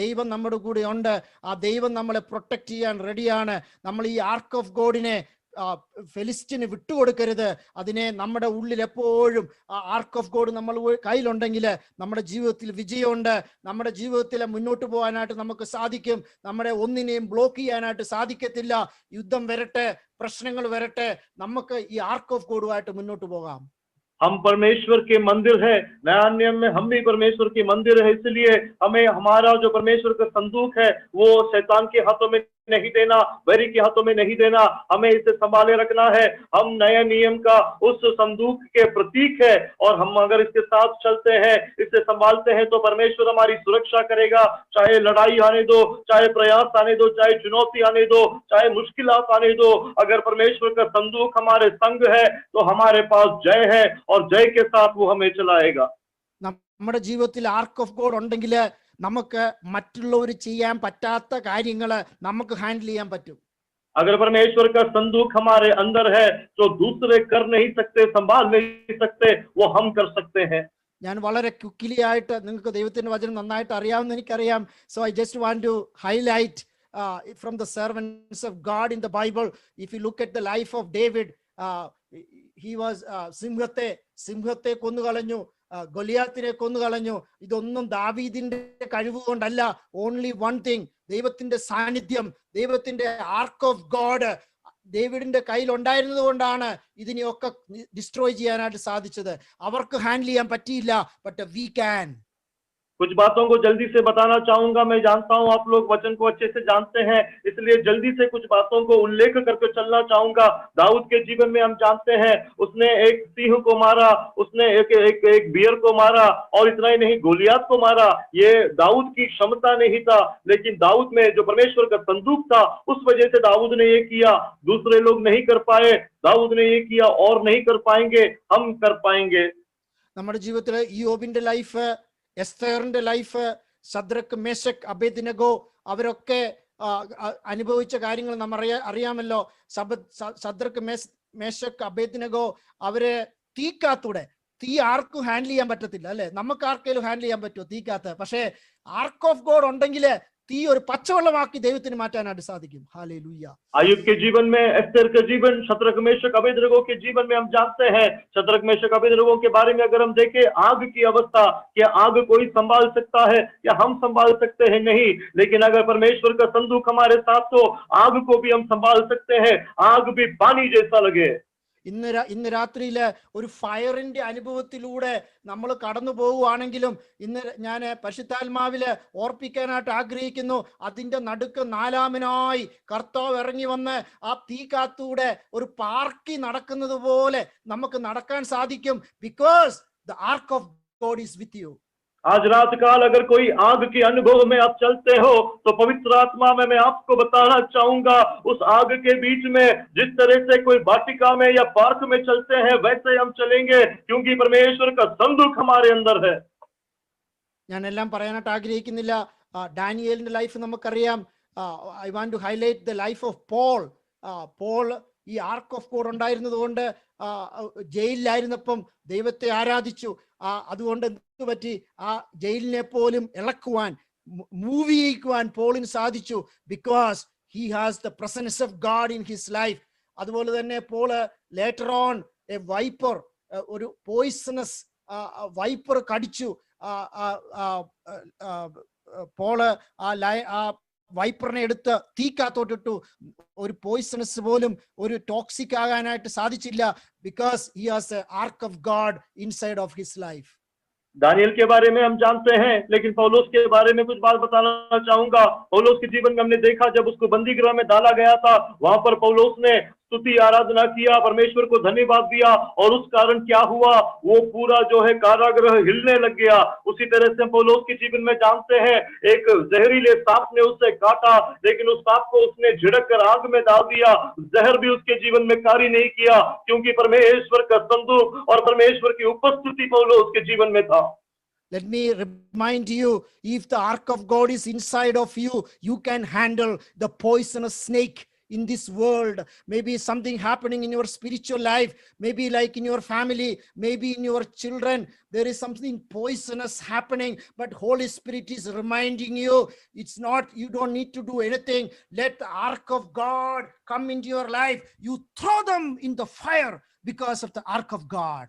ദൈവം നമ്മുടെ കൂടെ ഉണ്ട്. ആ ദൈവം നമ്മളെ പ്രൊട്ടക്ട് ചെയ്യാൻ റെഡിയാണ്. നമ്മൾ ഈ ആർക്ക് ഓഫ് ഗോഡിനെ ഫെലിസ്റ്റിന് വിട്ടുകൊടുക്കരുത്. അതിനെ നമ്മുടെ ഉള്ളിൽ എപ്പോഴും ആർക്ക് ഓഫ് ഗോഡ് നമ്മൾ കയ്യിലുണ്ടെങ്കിൽ നമ്മുടെ ജീവിതത്തിൽ വിജയമുണ്ട്. നമ്മുടെ ജീവിതത്തിൽ മുന്നോട്ട് പോകാനായിട്ട് നമുക്ക് സാധിക്കും. നമ്മുടെ ഒന്നിനെയും ബ്ലോക്ക് ചെയ്യാനായിട്ട് സാധിക്കത്തില്ല. യുദ്ധം വരട്ടെ, പ്രശ്നങ്ങൾ വരട്ടെ, നമുക്ക് ഈ ആർക്ക് ഓഫ് ഗോഡുമായിട്ട് മുന്നോട്ട് പോകാം. हम परमेश्वर के मंदिर है, नया नियम में हम भी परमेश्वर के मंदिर है, इसलिए हमें हमारा जो परमेश्वर का संदूक है वो शैतान के हाथों में नहीं देना, बैरी के हाथों में नहीं देना, हमें इसे संभाले रखना है। हम नए नियम का उस संदूक के प्रतीक है और हम अगर इसके साथ चलते हैं, इसे संभालते हैं, तो परमेश्वर हमारी सुरक्षा करेगा। चाहे लड़ाई आने दो, चाहे प्रयास आने दो, चाहे चुनौती आने दो, चाहे मुश्किलात आने दो, अगर परमेश्वर का संदूक हमारे संग है तो हमारे पास जय है और जय के साथ वो हमें चलाएगा। നമ്മുടെ ജീവിതത്തിൽ ആർക്ക് ഓഫ് ഗോഡ് ഉണ്ടെങ്കിൽ നമുക്ക് മറ്റുള്ളവർ ചെയ്യാൻ പറ്റാത്ത കാര്യങ്ങൾ നമുക്ക് ഹാൻഡിൽ ചെയ്യാൻ പറ്റും. अगर परमेश्वर का संदूक हमारे अंदर है तो दूसरे कर नहीं सकते, संभाल नहीं सकते, वो हम कर सकते हैं। ഞാൻ വളരെ ക്വിക്ക്ലി ആയിട്ട്, നിങ്ങൾക്ക് ദൈവത്തിന്റെ വചനം നന്നായിട്ട് അറിയാമെന്ന് എനിക്കറിയാം. So I just want to highlight from the servants of God in the Bible. If you look at the life of David, he was സിംഹത്തെ കൊന്നുകളഞ്ഞു, ഗൊലിയാത്തിനെ കൊന്നുകളഞ്ഞു. ഇതൊന്നും ദാവീദിന്റെ കഴിവ് കൊണ്ടല്ല. ഓൺലി വൺ തിങ്, ദൈവത്തിന്റെ സാന്നിധ്യം, ദൈവത്തിന്റെ ആർക്ക് ഓഫ് ഗോഡ് ഡേവിഡിന്റെ കയ്യിൽ ഉണ്ടായിരുന്നത് കൊണ്ടാണ് ഇതിനെയൊക്കെ ഡിസ്ട്രോയ് ചെയ്യാനായിട്ട് സാധിച്ചത്. അവർക്ക് ഹാൻഡിൽ ചെയ്യാൻ പറ്റിയില്ല, ബട്ട് വി ക്യാൻ. कुछ बातों को जल्दी से बताना चाहूंगा। मैं जानता हूं आप लोग वचन को अच्छे से जानते हैं, इसलिए जल्दी से कुछ बातों को उल्लेख करके चलना चाहूंगा। दाऊद के जीवन में हम जानते हैं, उसने एक सिंह को मारा, उसने एक बियर को मारा और इतना ही नहीं, गोलियात को मारा। ये दाऊद की क्षमता नहीं था, लेकिन दाऊद में जो परमेश्वर का संदूक था, उस वजह से दाऊद ने ये किया। दूसरे लोग नहीं कर पाए, दाऊद ने ये किया और नहीं कर पाएंगे, हम कर पाएंगे। നമ്മുടെ ജീവിതത്തിൽ യോബിന്റെ life, എസ്തേറിന്റെ life, Shadrach, Meshach, Abednego, അവരൊക്കെ അനുഭവിച്ച കാര്യങ്ങൾ നമ്മൾ അറിയാമല്ലോ. ശദ്രക്ക്, മേശക്, അബേദ്നെഗോ അവര് തീക്കാത്തൂടെ തീ ആർക്കും ഹാൻഡിൽ ചെയ്യാൻ പറ്റത്തില്ല അല്ലെ? നമുക്ക് ആർക്കെങ്കിലും ഹാൻഡിൽ ചെയ്യാൻ പറ്റുമോ തീക്കകത്ത്? പക്ഷേ ആർക്ക് ഓഫ് ഗോഡ് ഉണ്ടെങ്കിൽ തീ ഒരു പച്ചവെള്ളമാക്കി ദൈവത്തിന് മാറ്റാനായിട്ട് സാധിക്കും. ഹല്ലേലൂയ. अय्यूब के जीवन में, एस्तेर के जीवन, शद्रक मेशक अबेदनगो के जीवन में हम जानते हैं, शद्रक मेशक अबेदनगो के बारे में अगर हम देखें, आग की अवस्था, क्या आग कोई संभाल सकता है? क्या हम संभाल सकते हैं? नहीं। लेकिन अगर परमेश्वर का संदूक हमारे साथ, तो आग को भी हम संभाल सकते हैं, आग भी पानी जैसा लगे। ഇന്ന് രാത്രിയില് ഒരു ഫയറിന്റെ അനുഭവത്തിലൂടെ നമ്മൾ കടന്നു പോവുകയാണെങ്കിലും ഇന്ന് ഞാൻ പരിശുദ്ധാത്മാവില് ഓർപ്പിക്കാനായിട്ട് ആഗ്രഹിക്കുന്നു, അതിന്റെ നടുക്ക് നാലാമനായി കർത്താവ് ഇറങ്ങി വന്ന് ആ തീക്കകത്തൂടെ ഒരു പാർക്കി നടക്കുന്നത് പോലെ നമുക്ക് നടക്കാൻ സാധിക്കും. Because the arc of God is with you. आज रात काल अगर कोई आग के अनुभव में आप चलते हो, तो पवित्र आत्मा में मैं आपको बताना चाहूंगा, उस आग के बीच में जिस तरह से कोई वाटिका में या पार्क में चलते हैं, वैसे हम चलेंगे, क्योंकि परमेश्वर का संदूक हमारे अंदर है। ഞാൻ എല്ലാം പറയാനായിട്ട് ആഗ്രഹിക്കുന്നില്ല. ഡാനിയേലിന്റെ ലൈഫ് നമുക്കറിയാം. I want to highlight the life of Paul. Paul ഈ ആർക്ക് ഓഫ് ഗോഡ് ഉണ്ടായിരുന്നത് കൊണ്ട് ജയിലിലായിരുന്നപ്പം ദൈവത്തെ ആരാധിച്ചു. അതുകൊണ്ട് എന്ത് പറ്റി? ആ ജയിലിനെ പോലും ഇളക്കുവാൻ, മൂവ് ചെയ്യിക്കുവാൻ പോളിന് സാധിച്ചു. Because he has the presence of God in his life. അതുപോലെ തന്നെ Paul later on a viper, ഒരു പോയിസണസ് വൈപ്പർ കടിച്ചു. പോള് ആ വൈപ്പറിനെ എടുത്ത് തീക്കകത്തോട്ടിട്ടു. ഒരു പോയിസണസ് പോലും, ഒരു ടോക്സിക് ആകാനായിട്ട് സാധിച്ചില്ല. Because he has a ark of God inside of his life. Daniel के बारे में हम जानते हैं, लेकिन पौलुस के बारे में कुछ बात बताना चाहूंगा। पौलुस के जीवन में हमने देखा, जब उसको बंदी गृह में डाला गया था, वहां पर पौलुस ने स्तुति आराधना किया, परमेश्वर को धन्यवाद दिया, और उस कारण क्या हुआ? वो पूरा जो है कारागृह हिलने लग गया। उसी तरह से पौलुस के जीवन में जानते हैं, एक जहरीले सांप ने उसे काटा, लेकिन उस सांप को उसने झिड़क कर आग में डाल दिया। जहर भी उसके जीवन में कार्य नहीं किया, क्योंकि परमेश्वर का संदूक और परमेश्वर की उपस्थिति पौलुस के जीवन में था। Let me remind you, if the ark of God is inside of you, you can handle the poisonous snake in this world. Maybe something happening in your spiritual life, maybe like in your family, maybe in your children, there is something poisonous happening, but Holy Spirit is reminding you, it's not, you don't need to do anything. Let the ark of God come into your life. You throw them in the fire because of the ark of God.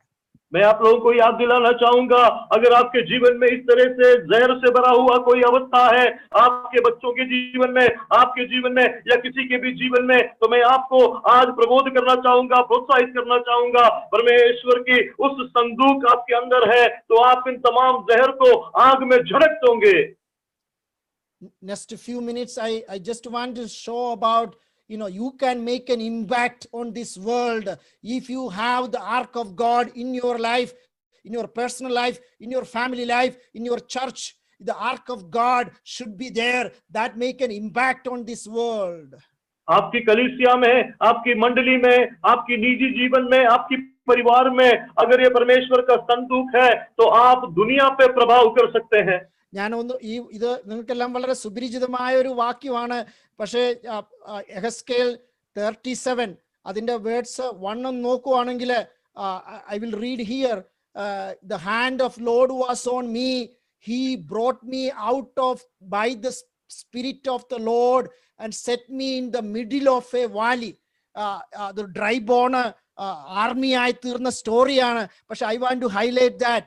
मैं आप लोगों को याद दिलाना चाहूंगा, अगर आपके जीवन में इस तरह से जहर से भरा हुआ कोई अवस्था है, आपके बच्चों के जीवन में, आपके जीवन में, या किसी के भी जीवन में, तो मैं आपको आज प्रबोध करना चाहूंगा, प्रोत्साहित करना चाहूंगा, परमेश्वर की उस संदूक आपके अंदर है, तो आप इन तमाम जहर को आग में झड़क दोगे। Next few minutes, I just want to show about, you can make an impact on this world if you have the ark of God in your life, in your personal life, in your family life, in your church. The ark of God should be there, that make an impact on this world. आपकी कलीसिया में, आपकी मंडली में, आपकी निजी जीवन में, आपकी परिवार में अगर ये परमेश्वर का संदूक है, तो आप दुनिया पे प्रभाव कर सकते हैं। ഞാനൊന്ന് ഇത് നിങ്ങൾക്കെല്ലാം വളരെ സുപരിചിതമായ ഒരു വാക്യമാണ്. പക്ഷേ എഹെസ്കേൽ 37 അതിന്റെ വേർഡ്സ് 1 നോക്കുവാണെങ്കിൽ, I will read here. The hand of Lord was on me, he brought me out of by the spirit of the Lord and set me in the middle of a valley. The dry bone army ആയി തീർന്ന സ്റ്റോറിയാണ്. പക്ഷെ I want to highlight that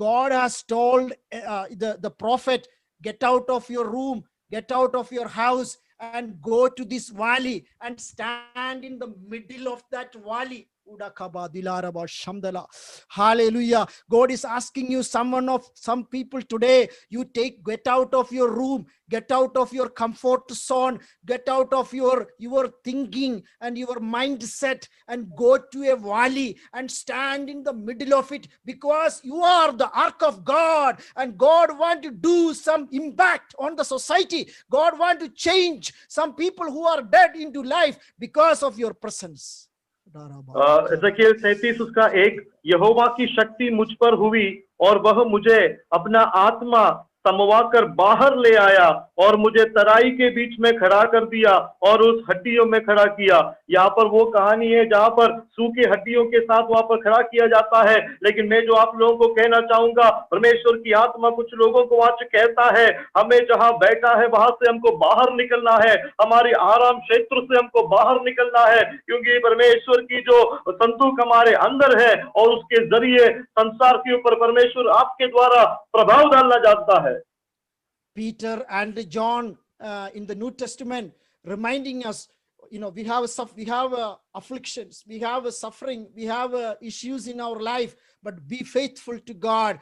God has told the prophet, get out of your room, get out of your house, and go to this valley and stand in the middle of that valley. Hallelujah. God is asking you, some people today, get out of your room, get out of your comfort zone, get out of your thinking and your mindset, and go to a valley and stand in the middle of it, because you are the ark of God, and God want to do some impact on the society. God want to change some people who are dead into life because of your presence. Ezekiel 33 उसका 1, यहोवा की शक्ति मुझ पर हुई और वह मुझे अपना आत्मा समवाकर बाहर ले आया और मुझे तराई के बीच में खड़ा कर दिया और उस हड्डियों में खड़ा किया। यहाँ पर वो कहानी है जहां पर सूखे हड्डियों के साथ वहां पर खड़ा किया जाता है। लेकिन मैं जो आप लोगों को कहना चाहूंगा, परमेश्वर की आत्मा कुछ लोगों को आज कहता है, हमें जहां बैठा है वहां से हमको बाहर निकलना है, हमारे आराम क्षेत्र से हमको बाहर निकलना है, क्योंकि परमेश्वर की जो संदूक हमारे अंदर है और उसके जरिए संसार के ऊपर परमेश्वर आपके द्वारा प्रभाव डालना चाहता है। Peter and John in the New Testament reminding us, we have afflictions, we have suffering, we have issues in our life, but be faithful to God.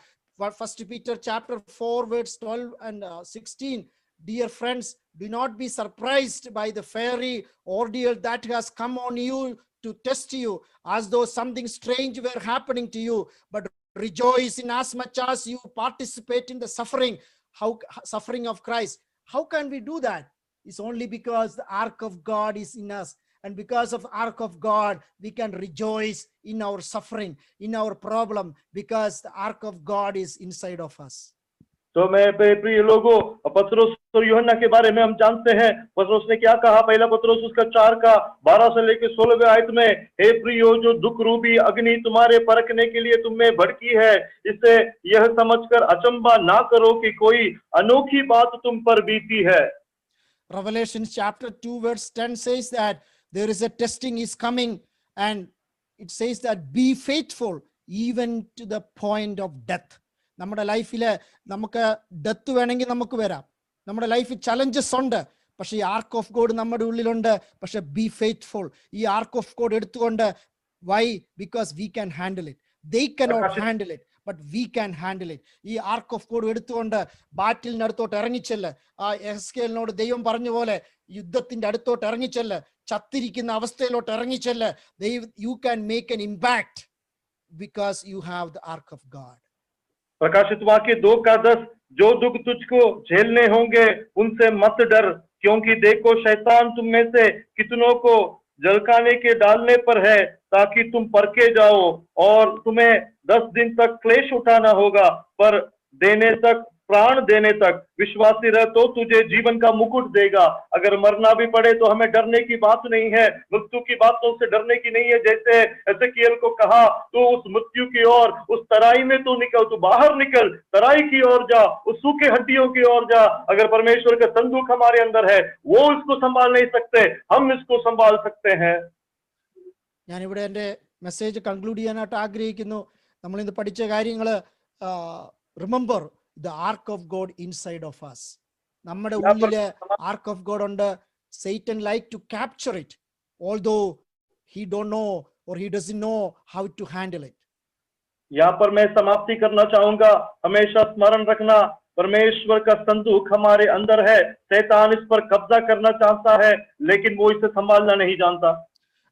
First Peter chapter 4 verse 12 and 16. Dear friends, do not be surprised by the fiery ordeal that has come on you to test you, as though something strange were happening to you, but rejoice in as much as you participate in the suffering of Christ. How can we do that? It's only because the ark of God is in us, and because of the ark of God we can rejoice in our suffering, in our problem, because the ark of God is inside of us. तो मैं प्रिय लोगों, पतरस और यूहन्ना के बारे में हम जानते हैं। पतरस ने क्या कहा? पहला पतरस उसका 4 का 12 से लेकर 16वें आयत में, हे प्रियो, जो दुख रूपी अग्नि तुम्हारे परखने के लिए तुम में भड़की है, इसे यह समझकर अचंभा ना करो कि कोई अनोखी बात तुम पर बीती है। Revelation chapter 2 verse 10 says that there is a testing is coming, and it says that be faithful even to the point of death. നമ്മുടെ ലൈഫിൽ നമുക്ക് ഡെത്ത് വേണമെങ്കിൽ നമുക്ക് വരാം, നമ്മുടെ ലൈഫിൽ ചലഞ്ചസ് ഉണ്ട്, പക്ഷെ ഈ ആർക്ക് ഓഫ് ഗോഡ് നമ്മുടെ ഉള്ളിലുണ്ട്. പക്ഷെ ബി ഫെയ്ത്ത്ഫുൾ. ഈ ആർക്ക് ഓഫ് ഗോഡ് എടുത്തുകൊണ്ട്, why? Because we can handle it. They cannot handle it, but we can handle it. ഈ ആർക്ക് ഓഫ് ഗോഡ് എടുത്തുകൊണ്ട് ബാറ്റിലിന്റെ അടുത്തോട്ട് ഇറങ്ങിച്ചെല്ല്. ആ എഹെസ്കേലിനോട് ദൈവം പറഞ്ഞ പോലെ യുദ്ധത്തിന്റെ അടുത്തോട്ട് ഇറങ്ങിച്ചെല്ല്, ചത്തിരിക്കുന്ന അവസ്ഥയിലോട്ട് ഇറങ്ങിച്ചെല്ല്. You can make an impact because you have the ark of God. प्रकाशित वाक्य 2 का 10, जो दुख तुझको झेलने होंगे उनसे मत डर, क्योंकि देखो शैतान तुम में से कितनों को जलकाने के डालने पर है, ताकि तुम परखे जाओ, और तुम्हें 10 दिन तक क्लेश उठाना होगा, पर देने तक, प्राण देने तक विश्वासी रह तो तुझे जीवन का मुकुट देगा। अगर मरना भी पड़े तो हमें डरने की बात नहीं है, मृत्यु की बातों से डरने की नहीं है। जैसे एजेकियल को कहा, तो उस मृत्यु की ओर, उस तराई में तू निकल, तू बाहर निकल, तराई की ओर जा, उस सूखे हड्डियों की ओर जा। अगर परमेश्वर का संदूक हमारे अंदर है, वो इसको संभाल नहीं सकते, हम इसको संभाल सकते हैं। ഞാനിവിടെ എൻ്റെ മെസ്സേജ് കൺക്ലൂഡ് ചെയ്യാനായിട്ട് ആഗ്രഹിക്കുന്നു. നമ്മളിന്ന് പഠിച്ച കാര്യങ്ങൾ, remember the ark of God inside of us. നമ്മുടെ ഉള്ളില് ark of God ഉണ്ട്. Satan like to capture it, although he don't know or he doesn't know how to handle it. यहाँ पर मैं समाप्ति करना चाहूंगा। हमेशा स्मरण रखना, परमेश्वर का संदूक हमारे अंदर है। शैतान इस पर कब्जा करना चाहता है, लेकिन वो इसे संभालना नहीं जानता।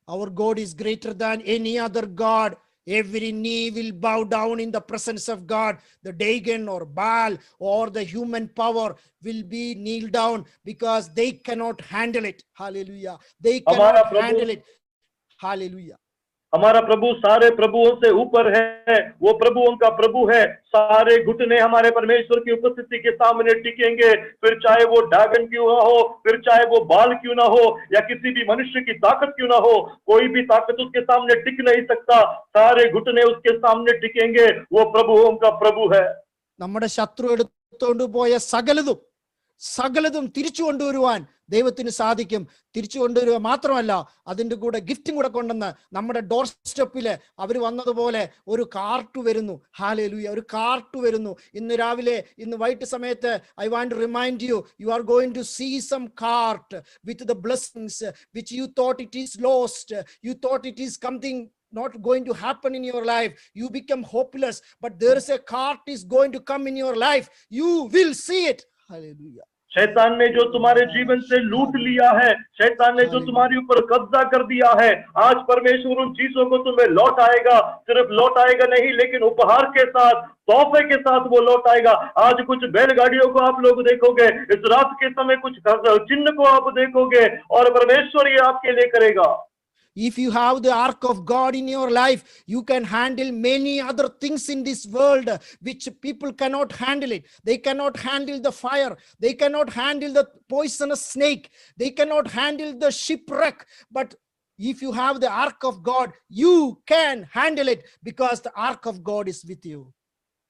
Our God is greater than any other God. Every knee will bow down in the presence of God. The Dagon or Baal or the human power will be kneel down, because they cannot handle it. Hallelujah. They cannot handle it. Hallelujah. हमारा प्रभु सारे प्रभुओं से ऊपर है, वो प्रभुओं का प्रभु है। सारे घुटने हमारे परमेश्वर की उपस्थिति के सामने टिकेंगे, फिर चाहे वो ड्रैगन क्यों ना हो, फिर चाहे वो बाल क्यों ना हो, या किसी भी मनुष्य की ताकत क्यों ना हो, कोई भी ताकत उसके सामने टिक नहीं सकता। सारे घुटने उसके सामने टिकेंगे, वो प्रभुओं का प्रभु है। നമ്മുടെ ശത്രു എടുത്തുകൊണ്ട് പോയ സകലതും തിരിച്ചു കൊണ്ടുവരുവാൻ ദൈവത്തിന് സാധിക്കും. തിരിച്ചു കൊണ്ടുവരുക മാത്രമല്ല, അതിൻ്റെ കൂടെ ഗിഫ്റ്റും കൂടെ കൊണ്ടുവന്ന് നമ്മുടെ ഡോർ സ്റ്റെപ്പില് അവർ വന്നതുപോലെ ഒരു കാർട്ട് വരുന്നു. ഹല്ലേലൂയ, ഒരു കാർട്ട് വരുന്നു. ഇന്ന് വൈകിട്ട് സമയത്ത് I want to remind you, you are going to see some cart with the blessings which you thought it is lost, you thought it is something not going to happen in your life, you become hopeless, but there is a cart is going to come in your life. You will see it. Hallelujah. शैतान ने जो तुम्हारे जीवन से लूट लिया है, शैतान ने जो तुम्हारे ऊपर कब्जा कर दिया है, आज परमेश्वर उन चीजों को तुम्हें लौटाएगा। सिर्फ लौटाएगा नहीं, लेकिन उपहार के साथ, तोहफे के साथ वो लौटाएगा। आज कुछ बैलगाड़ियों को आप लोग देखोगे, इस रात के समय कुछ चिन्ह को आप देखोगे, और परमेश्वर ये आपके लिए करेगा। If you have the ark of God in your life, you can handle many other things in this world which people cannot handle it. They cannot handle the fire. They cannot handle the poisonous snake. They cannot handle the shipwreck. But if you have the ark of God, you can handle it because the ark of God is with you.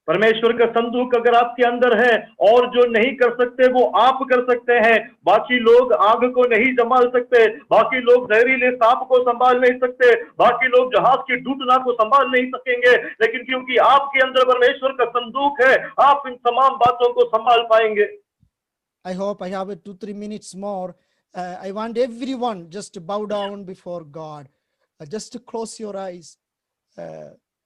परमेश्वर का संदूक अगर आपके अंदर है और जो नहीं कर सकते वो आप कर सकते हैं। बाकी लोग आग को नहीं संभाल सकते, बाकी लोग जहरीले सांप को संभाल नहीं सकते, बाकी लोग जहाज की डूबना को संभाल नहीं सकेंगे, लेकिन क्योंकि आपके अंदर परमेश्वर का संदूक है, आप इन तमाम बातों को संभाल पाएंगे। I hope I have 2-3 minutes more. I want everyone just to bow down before God. Just to close your eyes.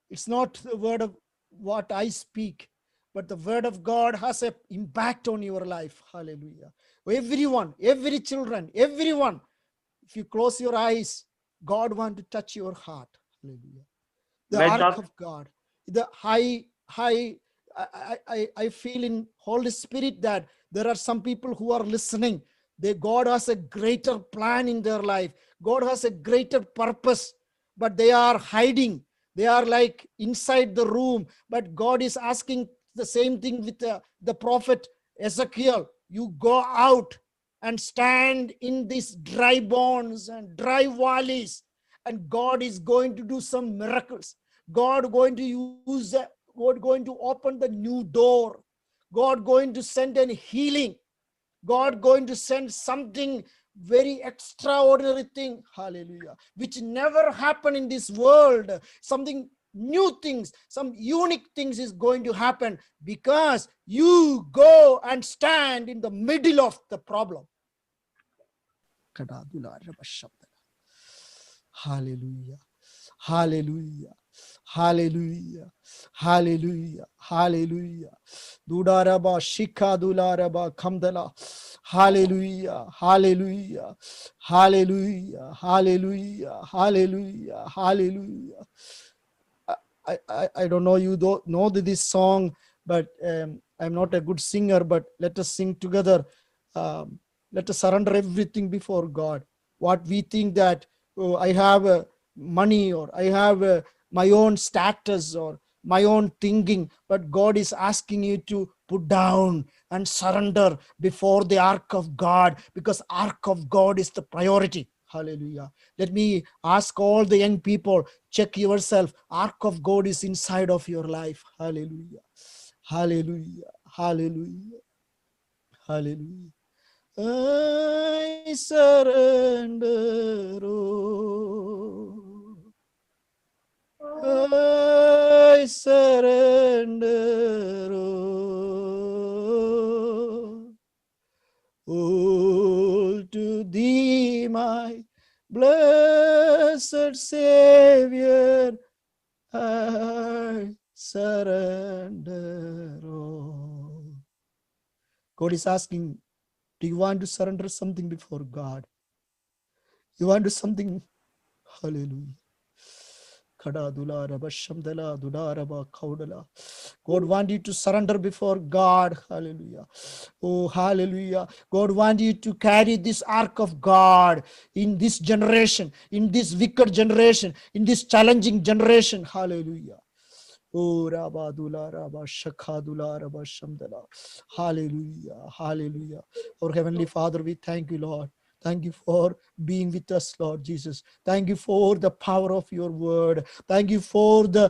It's not the word of what I speak, but the word of God has an impact on your life. Hallelujah. Everyone, every children, everyone, if you close your eyes, God wants to touch your heart. Hallelujah. The ark of God, the I feel in Holy Spirit that there are some people who are listening. God has a greater plan in their life. God has a greater purpose, but they are hiding. They are like inside the room, but God is asking the same thing with the prophet Ezekiel. You go out and stand in these dry bones and dry valleys, and God is going to do some miracles. God going to open the new door. God going to send a healing. God going to send something very extraordinary thing, hallelujah, which never happened in this world. Something new things, some unique things is going to happen because you go and stand in the middle of the problem. Hallelujah, hallelujah, hallelujah, hallelujah, hallelujah. Dudaraba shika dularaba kamdala. Hallelujah, hallelujah, hallelujah, hallelujah, hallelujah, hallelujah. I don't know, you don't know this song, but I'm not a good singer, but let us sing together. Let us surrender everything before God. What we think that I have money, or I have my own status, or my own thinking, but God is asking you to put down and surrender before the ark of God, because ark of God is the priority. Hallelujah. Let me ask all the young people, check yourself. Ark of God is inside of your life. Hallelujah. Hallelujah. Hallelujah. Hallelujah. I surrender. I surrender. All to thee, my blessed Savior, I surrender. All. God is asking, do you want to surrender something before God? You want to do something? Hallelujah. God wants you to surrender before God. Hallelujah. Oh, hallelujah. God wants you to carry this ark of God in this generation, in this wicked generation, in this challenging generation. Hallelujah. Oh, Rabadula, Rabba, Shakadula, Rabba, Shamdala. Hallelujah. Hallelujah. Our Heavenly Father, we thank you, Lord. Thank you for being with us, Lord Jesus. Thank you for the power of your word. Thank you for the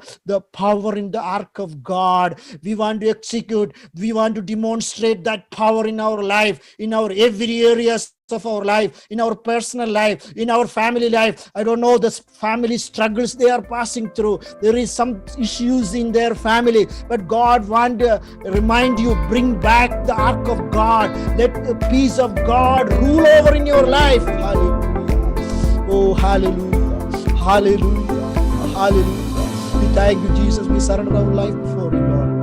power in the ark of God. We want to execute, we want to demonstrate that power in our life, in our every areas of our life, in our personal life, in our family life. I don't know the family struggles they are passing through. There is some issues in their family, but God wants to remind you, bring back the ark of God. Let the peace of God rule over in your life. Hallelujah. Oh, hallelujah. Hallelujah. Hallelujah. We thank you, Jesus. We surrender our life before you, Lord.